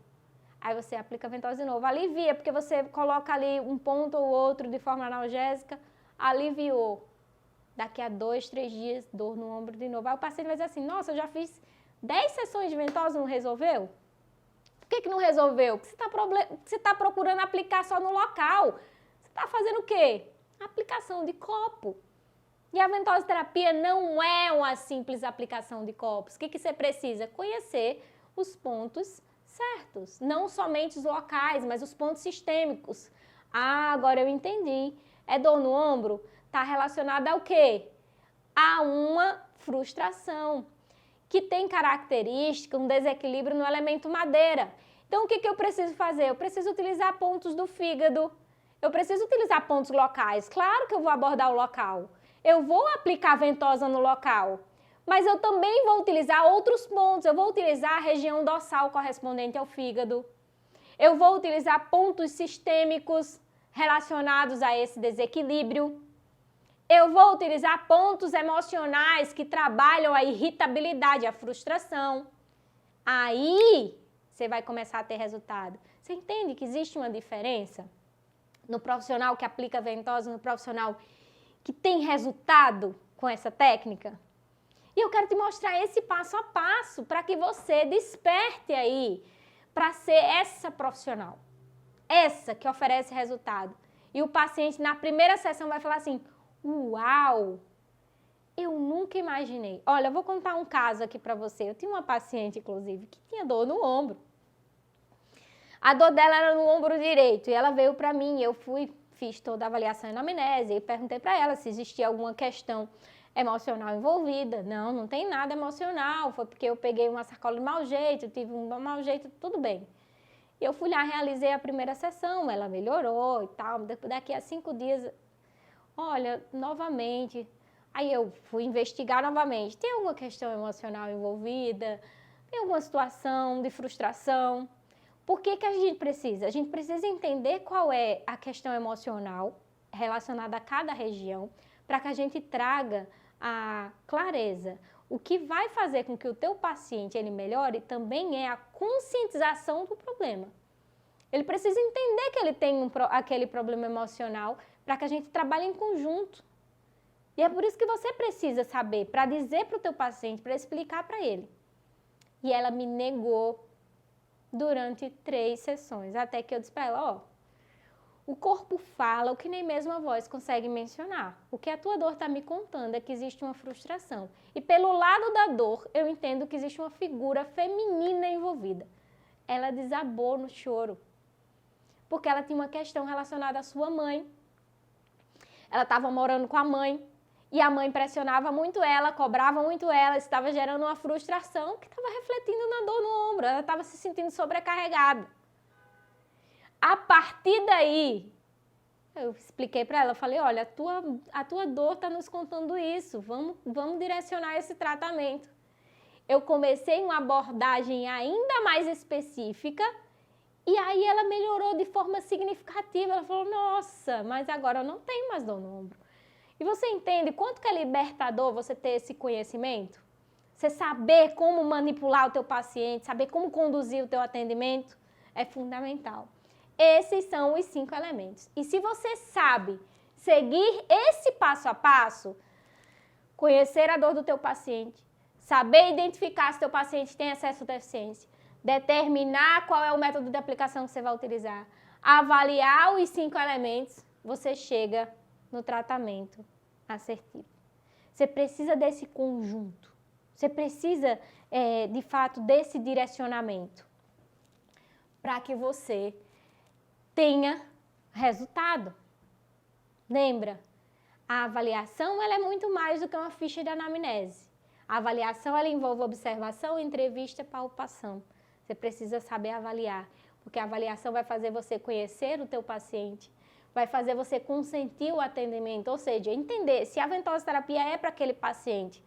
Aí você aplica a ventosa de novo. Alivia, porque você coloca ali um ponto ou outro de forma analgésica, aliviou. Daqui a 2, 3 dias, dor no ombro de novo. Aí o paciente vai dizer assim, nossa, eu já fiz 10 sessões de ventosa e não resolveu? Por que não resolveu? Porque você está procurando aplicar só no local. Você está fazendo o quê? Aplicação de copo. E a ventosa terapia não é uma simples aplicação de copos. O que você precisa? Conhecer os pontos certos. Não somente os locais, mas os pontos sistêmicos. Ah, agora eu entendi. É dor no ombro? Está relacionada ao quê? A uma frustração, que tem característica, um desequilíbrio no elemento madeira. Então, o que eu preciso fazer? Eu preciso utilizar pontos do fígado. Eu preciso utilizar pontos locais. Claro que eu vou abordar o local. Eu vou aplicar ventosa no local. Mas eu também vou utilizar outros pontos. Eu vou utilizar a região dorsal correspondente ao fígado. Eu vou utilizar pontos sistêmicos relacionados a esse desequilíbrio. Eu vou utilizar pontos emocionais que trabalham a irritabilidade, a frustração. Aí, você vai começar a ter resultado. Você entende que existe uma diferença no profissional que aplica ventosa, no profissional que tem resultado com essa técnica? E eu quero te mostrar esse passo a passo para que você desperte aí para ser essa profissional, essa que oferece resultado. E o paciente na primeira sessão vai falar assim, uau, eu nunca imaginei. Olha, eu vou contar um caso aqui para você. Eu tinha uma paciente, inclusive, que tinha dor no ombro. A dor dela era no ombro direito e ela veio para mim. Eu fiz toda a avaliação e anamnese e perguntei para ela se existia alguma questão emocional envolvida. Não, não tem nada emocional. Foi porque eu peguei uma sacola de mau jeito, tive um mau jeito, tudo bem. Eu fui lá, realizei a primeira sessão, ela melhorou e tal. Daqui a 5 dias, olha, novamente... Aí eu fui investigar novamente. Tem alguma questão emocional envolvida? Tem alguma situação de frustração? Por que a gente precisa? A gente precisa entender qual é a questão emocional relacionada a cada região para que a gente traga a clareza. O que vai fazer com que o teu paciente ele melhore também é a conscientização do problema. Ele precisa entender que ele tem aquele problema emocional para que a gente trabalhe em conjunto. E é por isso que você precisa saber, para dizer para o teu paciente, para explicar para ele. E ela me negou durante 3 sessões, até que eu disse para ela, ó, o corpo fala o que nem mesmo a voz consegue mencionar. O que a tua dor está me contando é que existe uma frustração. E pelo lado da dor, eu entendo que existe uma figura feminina envolvida. Ela desabou no choro, porque ela tinha uma questão relacionada à sua mãe. Ela estava morando com a mãe. E a mãe pressionava muito ela, cobrava muito ela, estava gerando uma frustração que estava refletindo na dor no ombro, ela estava se sentindo sobrecarregada. A partir daí, eu expliquei para ela, falei, olha, a tua dor está nos contando isso, vamos direcionar esse tratamento. Eu comecei uma abordagem ainda mais específica e aí ela melhorou de forma significativa, ela falou, nossa, mas agora eu não tenho mais dor no ombro. E você entende quanto que é libertador você ter esse conhecimento? Você saber como manipular o teu paciente, saber como conduzir o teu atendimento, é fundamental. Esses são os 5 elementos. E se você sabe seguir esse passo a passo, conhecer a dor do teu paciente, saber identificar se teu paciente tem excesso ou deficiência, determinar qual é o método de aplicação que você vai utilizar, avaliar os 5 elementos, você chega no tratamento assertivo. Você precisa desse conjunto. Você precisa, de fato, desse direcionamento para que você tenha resultado. Lembra? A avaliação ela é muito mais do que uma ficha de anamnese. A avaliação ela envolve observação, entrevista, palpação. Você precisa saber avaliar, porque a avaliação vai fazer você conhecer o teu paciente, vai fazer você consentir o atendimento, ou seja, entender se a ventosa terapia é para aquele paciente.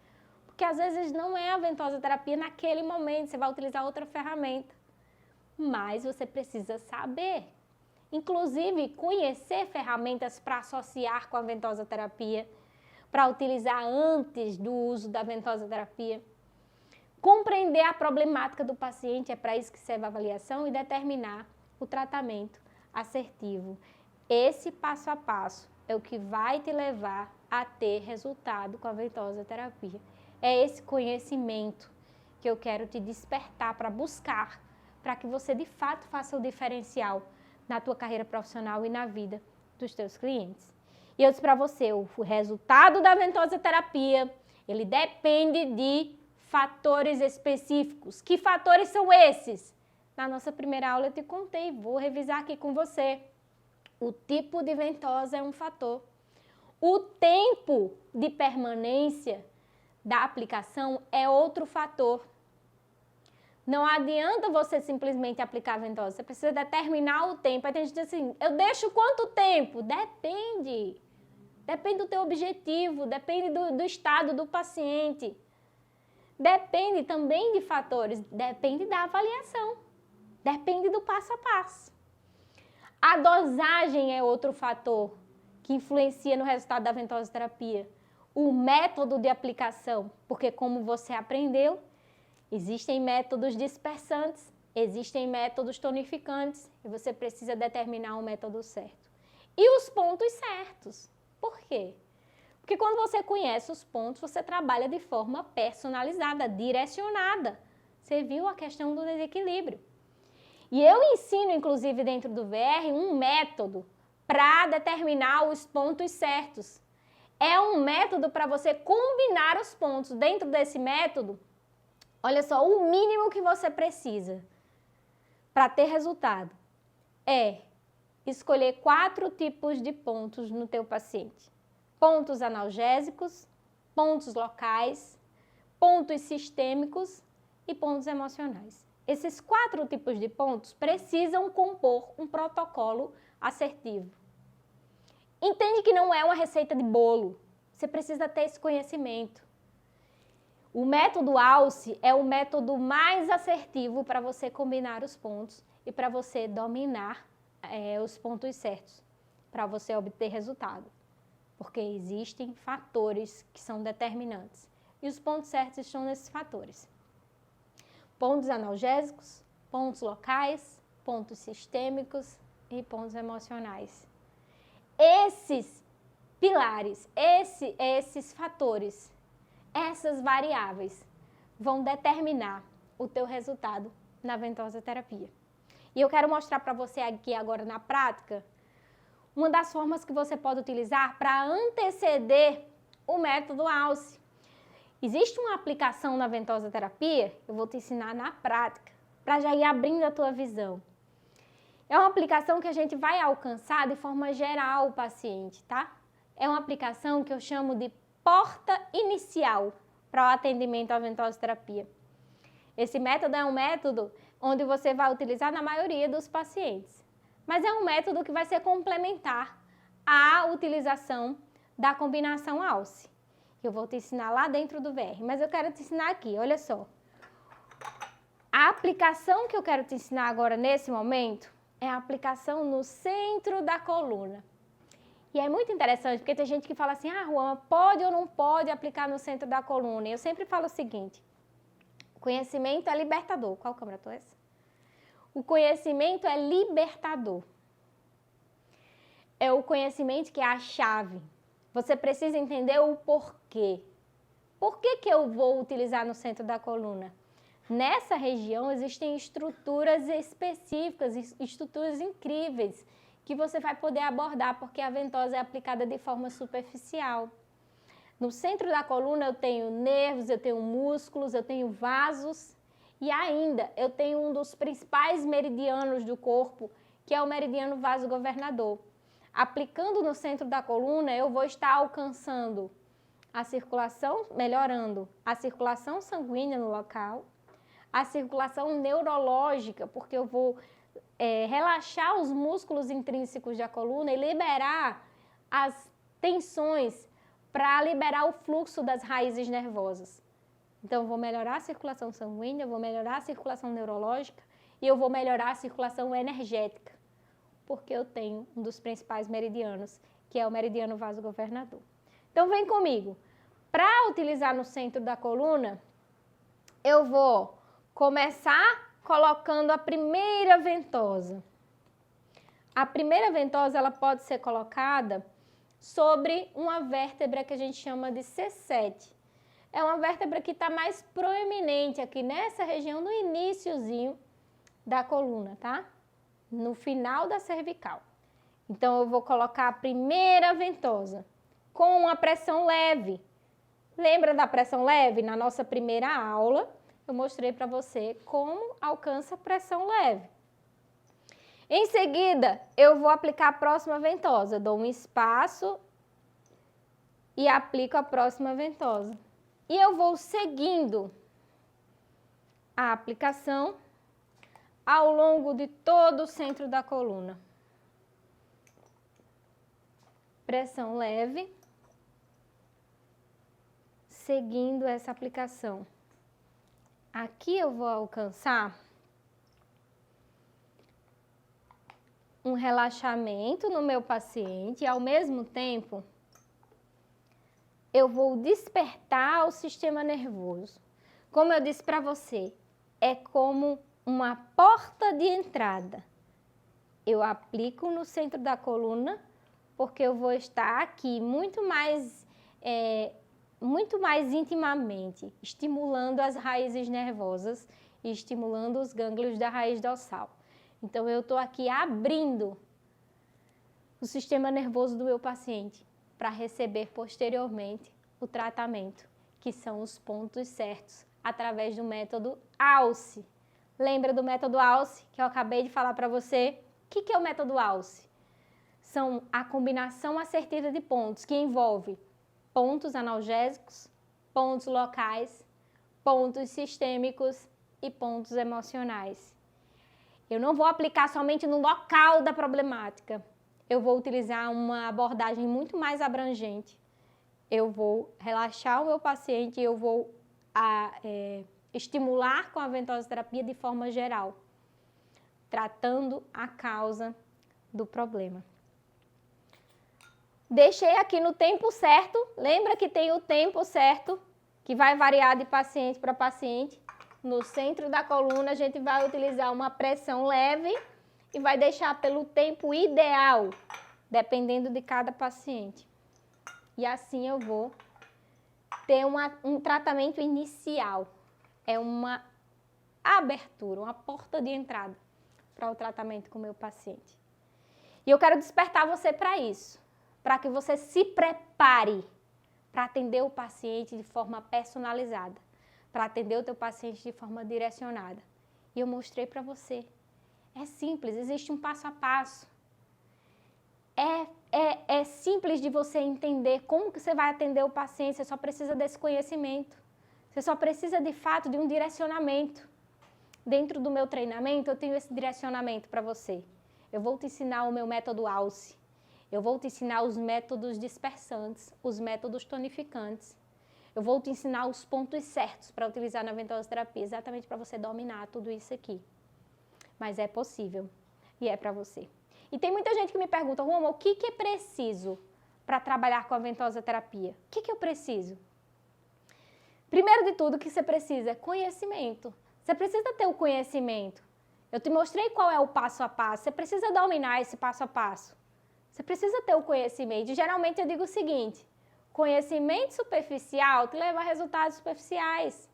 Porque às vezes não é a ventosa terapia naquele momento, você vai utilizar outra ferramenta. Mas você precisa saber. Inclusive, conhecer ferramentas para associar com a ventosa terapia, para utilizar antes do uso da ventosa terapia. Compreender a problemática do paciente, é para isso que serve a avaliação, e determinar o tratamento assertivo. Esse passo a passo é o que vai te levar a ter resultado com a ventosa terapia. É esse conhecimento que eu quero te despertar para buscar, para que você de fato faça o diferencial na tua carreira profissional e na vida dos teus clientes. E eu disse para você, o resultado da ventosa terapia, ele depende de fatores específicos. Que fatores são esses? Na nossa primeira aula eu te contei, vou revisar aqui com você. O tipo de ventosa é um fator. O tempo de permanência da aplicação é outro fator. Não adianta você simplesmente aplicar a ventosa, você precisa determinar o tempo. Aí tem gente assim, eu deixo quanto tempo? Depende. Depende do teu objetivo, depende do estado do paciente. Depende também de fatores, depende da avaliação, depende do passo a passo. A dosagem é outro fator que influencia no resultado da ventosa terapia. O método de aplicação, porque como você aprendeu, existem métodos dispersantes Existem métodos tonificantes e você precisa determinar o método certo. E os pontos certos. Por quê? Porque quando você conhece os pontos, você trabalha de forma personalizada, direcionada. Você viu a questão do desequilíbrio. E eu ensino, inclusive, dentro do VR, um método para determinar os pontos certos. É um método para você combinar os pontos. Dentro desse método, olha só, o mínimo que você precisa para ter resultado é escolher 4 tipos de pontos no teu paciente. Pontos analgésicos, pontos locais, pontos sistêmicos e pontos emocionais. Esses 4 tipos de pontos precisam compor um protocolo assertivo. Entende que não é uma receita de bolo. Você precisa ter esse conhecimento. O método ALCE é o método mais assertivo para você combinar os pontos e para você dominar os pontos certos, para você obter resultado. Porque existem fatores que são determinantes. E os pontos certos estão nesses fatores. Pontos analgésicos, pontos locais, pontos sistêmicos e pontos emocionais. Esses pilares, esses fatores, essas variáveis vão determinar o teu resultado na ventosa terapia. E eu quero mostrar para você aqui agora na prática uma das formas que você pode utilizar para anteceder o método ALCE. Existe uma aplicação na ventosa terapia, eu vou te ensinar na prática, para já ir abrindo a tua visão. É uma aplicação que a gente vai alcançar de forma geral o paciente, tá? É uma aplicação que eu chamo de porta inicial para o atendimento à ventosa terapia. Esse método é um método onde você vai utilizar na maioria dos pacientes, mas é um método que vai ser complementar à utilização da combinação ALCE. Eu vou te ensinar lá dentro do VR, mas eu quero te ensinar aqui, olha só. A aplicação que eu quero te ensinar agora nesse momento é a aplicação no centro da coluna. E é muito interessante, porque tem gente que fala assim, Ruama, pode ou não pode aplicar no centro da coluna? E eu sempre falo o seguinte, conhecimento é libertador. Qual câmera tu é essa? O conhecimento é libertador. É o conhecimento que é a chave. Você precisa entender o porquê. Por que eu vou utilizar no centro da coluna? Nessa região existem estruturas específicas, estruturas incríveis, que você vai poder abordar, porque a ventosa é aplicada de forma superficial. No centro da coluna eu tenho nervos, eu tenho músculos, eu tenho vasos e ainda eu tenho um dos principais meridianos do corpo, que é o meridiano vasogovernador. Aplicando no centro da coluna, eu vou estar alcançando a circulação, melhorando a circulação sanguínea no local, a circulação neurológica, porque eu vou relaxar os músculos intrínsecos da coluna e liberar as tensões para liberar o fluxo das raízes nervosas. Então, eu vou melhorar a circulação sanguínea, eu vou melhorar a circulação neurológica e eu vou melhorar a circulação energética, porque eu tenho um dos principais meridianos, que é o meridiano vasogovernador. Então, vem comigo. Para utilizar no centro da coluna, eu vou começar colocando a primeira ventosa. A primeira ventosa, ela pode ser colocada sobre uma vértebra que a gente chama de C7. É uma vértebra que está mais proeminente aqui nessa região, no iniciozinho da coluna, tá? No final da cervical. Então, eu vou colocar a primeira ventosa com uma pressão leve. Lembra da pressão leve? Na nossa primeira aula, eu mostrei para você como alcança pressão leve. Em seguida, eu vou aplicar a próxima ventosa. Dou um espaço e aplico a próxima ventosa. E eu vou seguindo a aplicação ao longo de todo o centro da coluna. Pressão leve, seguindo essa aplicação. Aqui eu vou alcançar um relaxamento no meu paciente e, ao mesmo tempo, eu vou despertar o sistema nervoso. Como eu disse para você, é como uma porta de entrada. Eu aplico no centro da coluna, porque eu vou estar aqui muito mais intimamente, estimulando as raízes nervosas e estimulando os gânglios da raiz dorsal. Então, eu estou aqui abrindo o sistema nervoso do meu paciente para receber posteriormente o tratamento, que são os pontos certos, através do método ALCE. Lembra do método ALCE que eu acabei de falar para você? O que é o método ALCE? São a combinação assertiva de pontos, que envolve pontos analgésicos, pontos locais, pontos sistêmicos e pontos emocionais. Eu não vou aplicar somente no local da problemática. Eu vou utilizar uma abordagem muito mais abrangente. Eu vou relaxar o meu paciente e eu vou estimular com a ventosoterapia de forma geral, tratando a causa do problema. Deixei aqui no tempo certo, lembra que tem o tempo certo, que vai variar de paciente para paciente. No centro da coluna a gente vai utilizar uma pressão leve e vai deixar pelo tempo ideal, dependendo de cada paciente. E assim eu vou ter um tratamento inicial. É uma abertura, uma porta de entrada para o tratamento com o meu paciente. E eu quero despertar você para isso, para que você se prepare para atender o paciente de forma personalizada, para atender o teu paciente de forma direcionada. E eu mostrei para você. É simples, existe um passo a passo. É simples de você entender como que você vai atender o paciente, você só precisa desse conhecimento. Você só precisa, de fato, de um direcionamento. Dentro do meu treinamento, eu tenho esse direcionamento para você. Eu vou te ensinar o meu método ALCE. Eu vou te ensinar os métodos dispersantes, os métodos tonificantes. Eu vou te ensinar os pontos certos para utilizar na ventosoterapia, exatamente para você dominar tudo isso aqui. Mas é possível e é para você. E tem muita gente que me pergunta, Roma, o que é preciso para trabalhar com a ventosoterapia? O que eu preciso? Primeiro de tudo, o que você precisa é conhecimento. Você precisa ter o conhecimento. Eu te mostrei qual é o passo a passo. Você precisa dominar esse passo a passo. Você precisa ter o conhecimento. E geralmente eu digo o seguinte, conhecimento superficial te leva a resultados superficiais.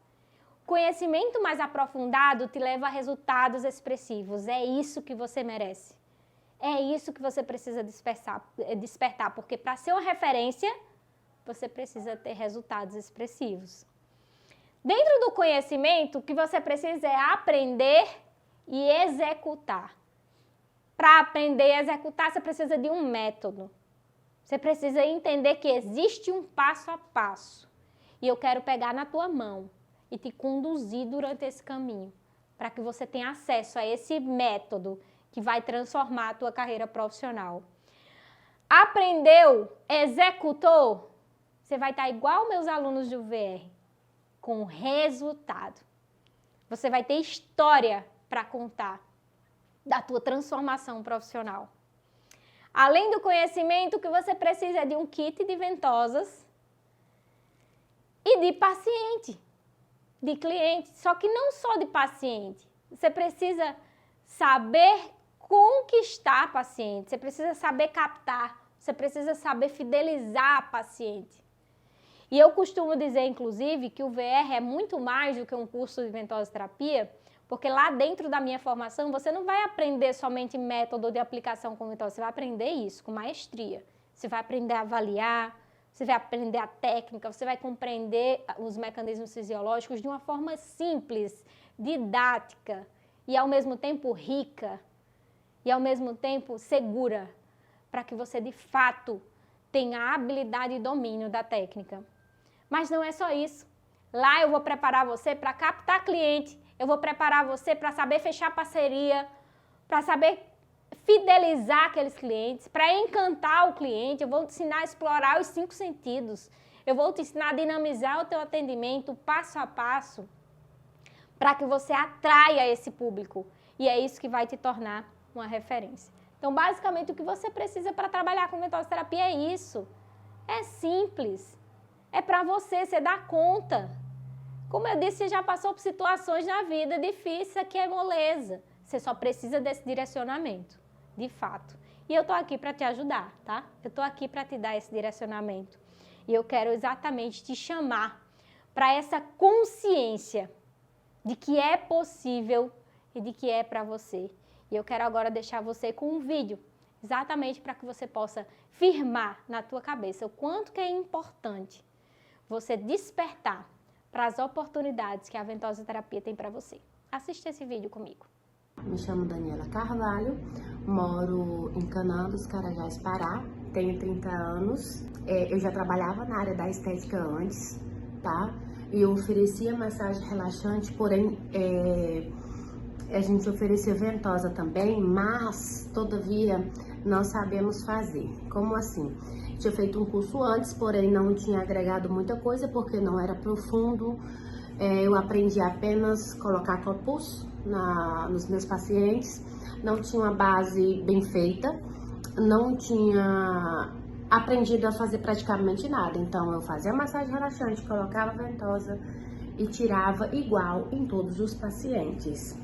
Conhecimento mais aprofundado te leva a resultados expressivos. É isso que você merece. É isso que você precisa despertar, porque para ser uma referência, você precisa ter resultados expressivos. Dentro do conhecimento, o que você precisa é aprender e executar. Para aprender e executar, você precisa de um método. Você precisa entender que existe um passo a passo. E eu quero pegar na tua mão e te conduzir durante esse caminho, para que você tenha acesso a esse método que vai transformar a tua carreira profissional. Aprendeu, executou, você vai estar igual meus alunos do VR, com resultado. Você vai ter história para contar da tua transformação profissional. Além do conhecimento, o que você precisa é de um kit de ventosas e de paciente, de cliente. Só que não só de paciente. Você precisa saber conquistar paciente, você precisa saber captar, você precisa saber fidelizar paciente. E eu costumo dizer, inclusive, que o VR é muito mais do que um curso de ventosoterapia, porque lá dentro da minha formação você não vai aprender somente método de aplicação com ventosa, você vai aprender isso com maestria. Você vai aprender a avaliar, você vai aprender a técnica, você vai compreender os mecanismos fisiológicos de uma forma simples, didática e ao mesmo tempo rica e ao mesmo tempo segura, para que você de fato tenha a habilidade e domínio da técnica. Mas não é só isso. Lá eu vou preparar você para captar cliente, eu vou preparar você para saber fechar parceria, para saber fidelizar aqueles clientes, para encantar o cliente. Eu vou te ensinar a explorar os 5 sentidos. Eu vou te ensinar a dinamizar o teu atendimento passo a passo, para que você atraia esse público. E é isso que vai te tornar uma referência. Então, basicamente, o que você precisa para trabalhar com ventosoterapia é isso. É simples. É para você dar conta. Como eu disse, você já passou por situações na vida difíceis, aqui é moleza. Você só precisa desse direcionamento, de fato. E eu tô aqui para te ajudar, tá? Eu tô aqui para te dar esse direcionamento. E eu quero exatamente te chamar para essa consciência de que é possível e de que é para você. E eu quero agora deixar você com um vídeo, exatamente para que você possa firmar na tua cabeça o quanto que é importante você despertar para as oportunidades que a Ventosa Terapia tem para você. Assista esse vídeo comigo. Me chamo Daniela Carvalho, moro em Canaã, Carajás, Pará, tenho 30 anos. Eu já trabalhava na área da estética antes, tá? E eu oferecia massagem relaxante, porém a gente oferecia ventosa também, mas, todavia, não sabemos fazer. Como assim? Tinha feito um curso antes, porém não tinha agregado muita coisa, porque não era profundo. Eu aprendi apenas colocar copos nos meus pacientes, não tinha uma base bem feita, não tinha aprendido a fazer praticamente nada. Então eu fazia massagem relaxante, colocava ventosa e tirava igual em todos os pacientes.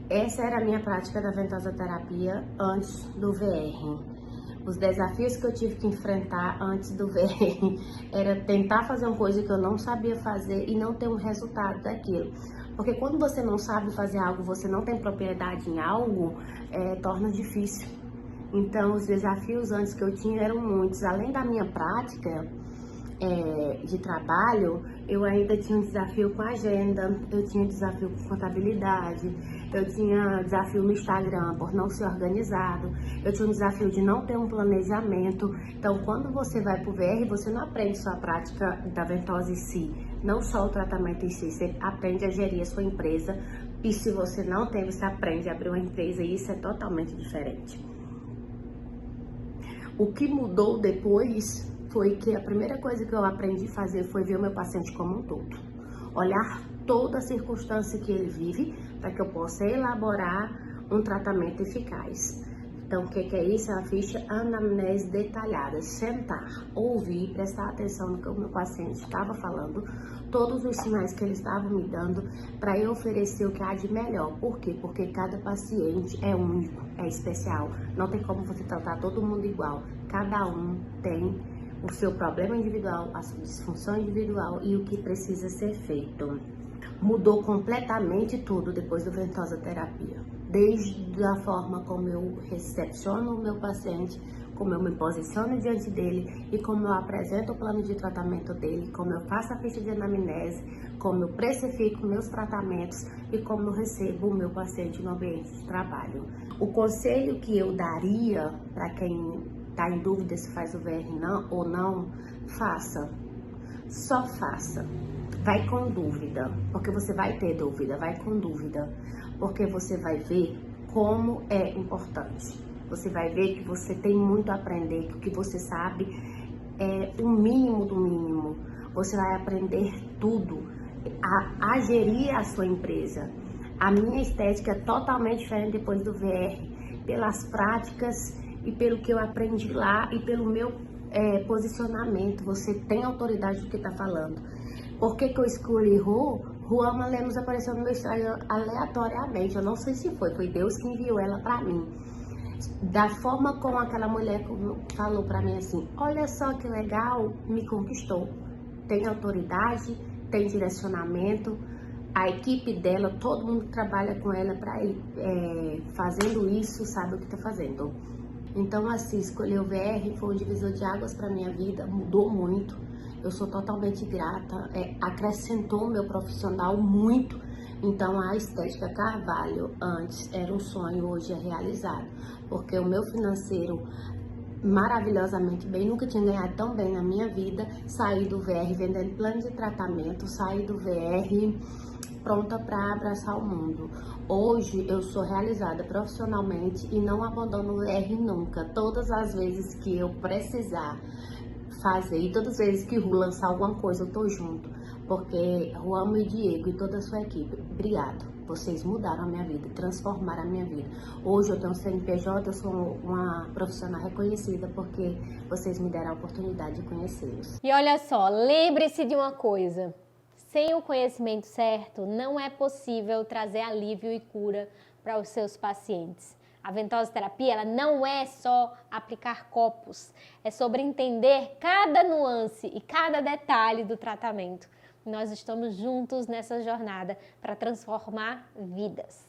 Essa era a minha prática da ventosa terapia antes do VR. Os desafios que eu tive que enfrentar antes do VR era tentar fazer uma coisa que eu não sabia fazer e não ter um resultado daquilo. Porque quando você não sabe fazer algo, você não tem propriedade em algo, torna difícil. Então, os desafios antes que eu tinha eram muitos. Além da minha prática de trabalho, eu ainda tinha um desafio com agenda, eu tinha desafio com contabilidade, eu tinha desafio no Instagram por não ser organizado, eu tinha um desafio de não ter um planejamento. Então, quando você vai para o VR, você não aprende só a prática da ventosa em si, não só o tratamento em si, você aprende a gerir a sua empresa. E se você não tem, você aprende a abrir uma empresa, e isso é totalmente diferente. O que mudou depois foi que a primeira coisa que eu aprendi a fazer foi ver o meu paciente como um todo. Olhar toda a circunstância que ele vive para que eu possa elaborar um tratamento eficaz. Então, o que é isso? É uma ficha anamnese detalhada. Sentar, ouvir, prestar atenção no que o meu paciente estava falando, todos os sinais que ele estava me dando, para eu oferecer o que há de melhor. Por quê? Porque cada paciente é único, é especial. Não tem como você tratar todo mundo igual. Cada um tem o seu problema individual, a sua disfunção individual e o que precisa ser feito. Mudou completamente tudo depois do ventosa terapia. Desde a forma como eu recepciono o meu paciente, como eu me posiciono diante dele e como eu apresento o plano de tratamento dele, como eu faço a ficha de anamnese, como eu precifico meus tratamentos e como eu recebo o meu paciente no ambiente de trabalho. O conselho que eu daria para quem está em dúvida se faz o VR ou não, faça. Só faça. Vai com dúvida, porque você vai ter dúvida, vai com dúvida, porque você vai ver como é importante. Você vai ver que você tem muito a aprender, que o que você sabe é o mínimo do mínimo. Você vai aprender tudo, a gerir a sua empresa. A minha estética é totalmente diferente depois do VR, pelas práticas e pelo que eu aprendi lá e pelo meu posicionamento. Você tem autoridade do que está falando. Por que eu escolhi Ruama Lemos apareceu no meu Instagram aleatoriamente. Eu não sei se foi Deus que enviou ela para mim. Da forma como aquela mulher falou para mim assim, olha só que legal, me conquistou. Tem autoridade, tem direcionamento, a equipe dela, todo mundo que trabalha com ela para ir fazendo isso, sabe o que está fazendo. Então, assim, escolher o VR foi um divisor de águas para minha vida, mudou muito. Eu sou totalmente grata, acrescentou o meu profissional muito. Então, a Estética Carvalho antes era um sonho, hoje é realizado. Porque o meu financeiro, maravilhosamente bem, nunca tinha ganhado tão bem na minha vida. Saí do VR vendendo plano de tratamento, saí do VR pronta para abraçar o mundo. Hoje eu sou realizada profissionalmente e não abandono o VR nunca. Todas as vezes que eu precisar fazer e todas as vezes que o lançar alguma coisa eu tô junto, porque Ruama e Diego e toda a sua equipe, obrigado, vocês mudaram a minha vida, transformaram a minha vida. Hoje eu tenho um CNPJ, eu sou uma profissional reconhecida porque vocês me deram a oportunidade de conhecê-los. E olha só, lembre-se de uma coisa, sem o conhecimento certo, não é possível trazer alívio e cura para os seus pacientes. A ventosa terapia, ela não é só aplicar copos, é sobre entender cada nuance e cada detalhe do tratamento. Nós estamos juntos nessa jornada para transformar vidas.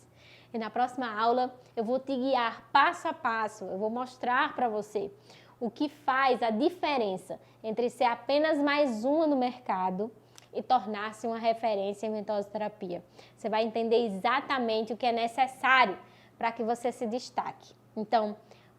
E na próxima aula eu vou te guiar passo a passo, eu vou mostrar para você o que faz a diferença entre ser apenas mais uma no mercado e tornar-se uma referência em ventosa terapia. Você vai entender exatamente o que é necessário para que você se destaque. Então,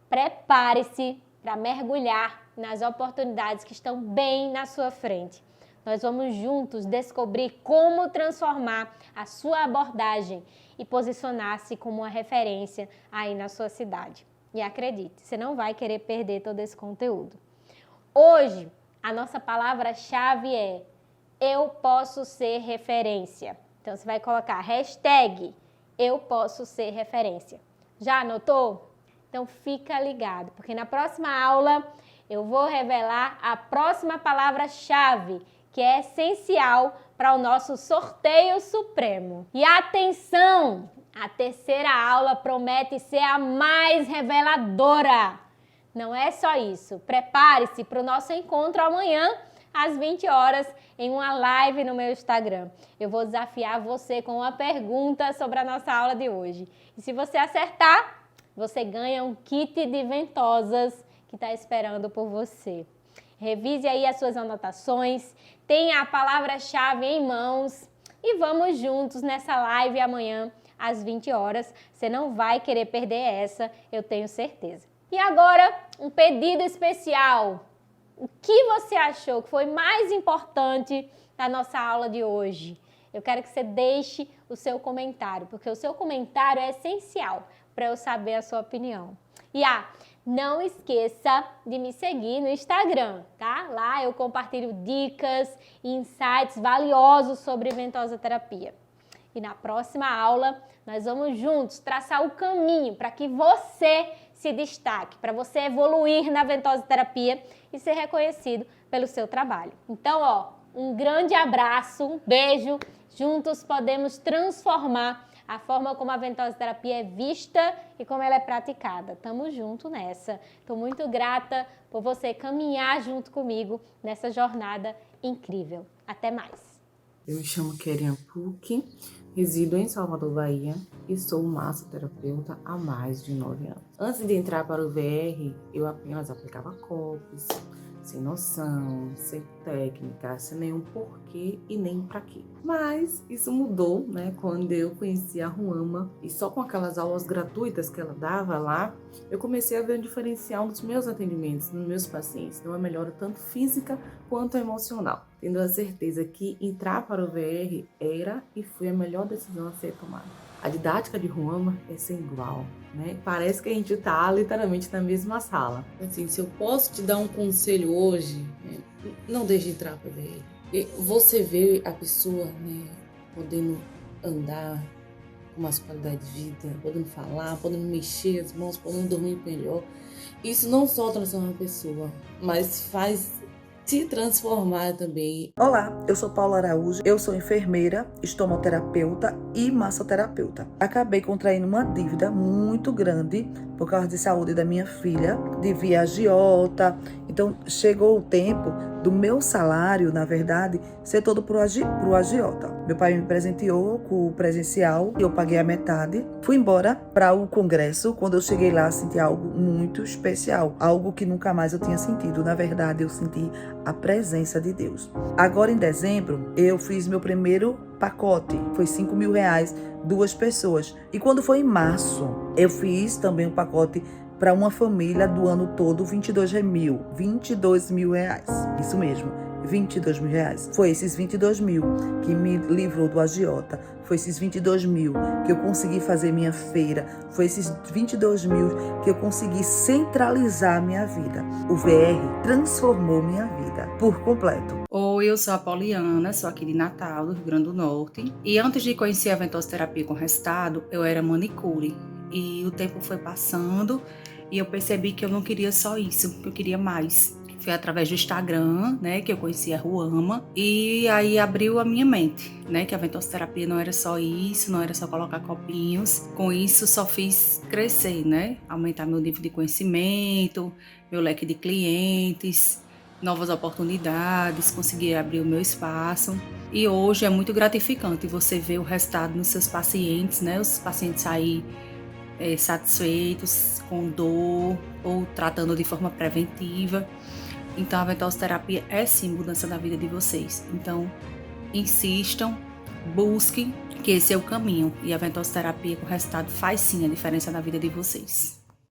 prepare-se para mergulhar nas oportunidades que estão bem na sua frente. Nós vamos juntos descobrir como transformar a sua abordagem e posicionar-se como uma referência aí na sua cidade. E acredite, você não vai querer perder todo esse conteúdo. Hoje, a nossa palavra-chave é: eu posso ser referência. Então, você vai colocar hashtag eu posso ser referência. Já anotou? Então, fica ligado, porque na próxima aula eu vou revelar a próxima palavra-chave, que é essencial para o nosso sorteio supremo. E atenção! A terceira aula promete ser a mais reveladora. Não é só isso. Prepare-se para o nosso encontro amanhã, às 20 horas, em uma live no meu Instagram. Eu vou desafiar você com uma pergunta sobre a nossa aula de hoje. E se você acertar, você ganha um kit de ventosas que está esperando por você. Revise aí as suas anotações, tenha a palavra-chave em mãos e vamos juntos nessa live amanhã às 20 horas. Você não vai querer perder essa, eu tenho certeza. E agora, um pedido especial. O que você achou que foi mais importante da nossa aula de hoje? Eu quero que você deixe o seu comentário, porque o seu comentário é essencial para eu saber a sua opinião. E não esqueça de me seguir no Instagram, tá? Lá eu compartilho dicas e insights valiosos sobre ventosa terapia. E na próxima aula, nós vamos juntos traçar o caminho para que você se destaque, para você evoluir na ventosa terapia e ser reconhecido pelo seu trabalho. Então, um grande abraço, um beijo. Juntos podemos transformar a forma como a ventosa terapia é vista e como ela é praticada. Tamo junto nessa. Estou muito grata por você caminhar junto comigo nessa jornada incrível. Até mais. Eu me chamo Kerian Puck, resido em Salvador, Bahia e sou massoterapeuta há mais de 9 anos. Antes de entrar para o VR, eu apenas aplicava copos, sem noção, sem técnica, sem nenhum porquê e nem pra quê. Mas isso mudou, né, quando eu conheci a Ruama e só com aquelas aulas gratuitas que ela dava lá, eu comecei a ver um diferencial nos meus atendimentos, nos meus pacientes, uma melhora tanto física quanto emocional, tendo a certeza que entrar para o VR era e foi a melhor decisão a ser tomada. A didática de Ruama é sem igual, né? Parece que a gente tá literalmente na mesma sala. Assim, se eu posso te dar um conselho hoje, não deixe de entrar para ver. Você vê a pessoa, né, podendo andar com mais qualidade de vida, podendo falar, podendo mexer as mãos, podendo dormir melhor. Isso não só transforma a pessoa, mas faz se transformar também. Olá, eu sou Paula Araújo, eu sou enfermeira, estomoterapeuta e massoterapeuta. Acabei contraindo uma dívida muito grande por causa de saúde da minha filha, devia agiota. Então chegou o tempo do meu salário, na verdade, ser todo pro agiota. Meu pai me presenteou com o presencial e eu paguei a metade. Fui embora para o congresso. Quando eu cheguei lá, senti algo muito especial, algo que nunca mais eu tinha sentido. Na verdade, eu senti a presença de Deus. Agora em dezembro, eu fiz meu primeiro pacote, foi R$5.000, 2 pessoas. E quando foi em março, eu fiz também um pacote para uma família do ano todo, R$22.000. Isso mesmo, R$22.000. Foi esses 22 mil que me livrou do agiota. Foi esses 22 mil que eu consegui fazer minha feira. Foi esses 22 mil que eu consegui centralizar a minha vida. O VR transformou minha vida por completo. Oi, eu sou a Poliana, sou aqui de Natal, do Rio Grande do Norte. E antes de conhecer a ventosa terapia com resultado, eu era manicure. E o tempo foi passando e eu percebi que eu não queria só isso, que eu queria mais. Foi através do Instagram, né, que eu conheci a Ruama, e aí abriu a minha mente, né, que a ventosoterapia não era só isso, não era só colocar copinhos. Com isso só fiz crescer, né, aumentar meu nível de conhecimento, meu leque de clientes, novas oportunidades, conseguir abrir o meu espaço. E hoje é muito gratificante você ver o resultado nos seus pacientes, né, os pacientes saírem satisfeitos, com dor ou tratando de forma preventiva. Então a ventosoterapia é sim mudança na vida de vocês. Então insistam, busquem, que esse é o caminho. E a ventosoterapia com resultado faz sim a diferença na vida de vocês.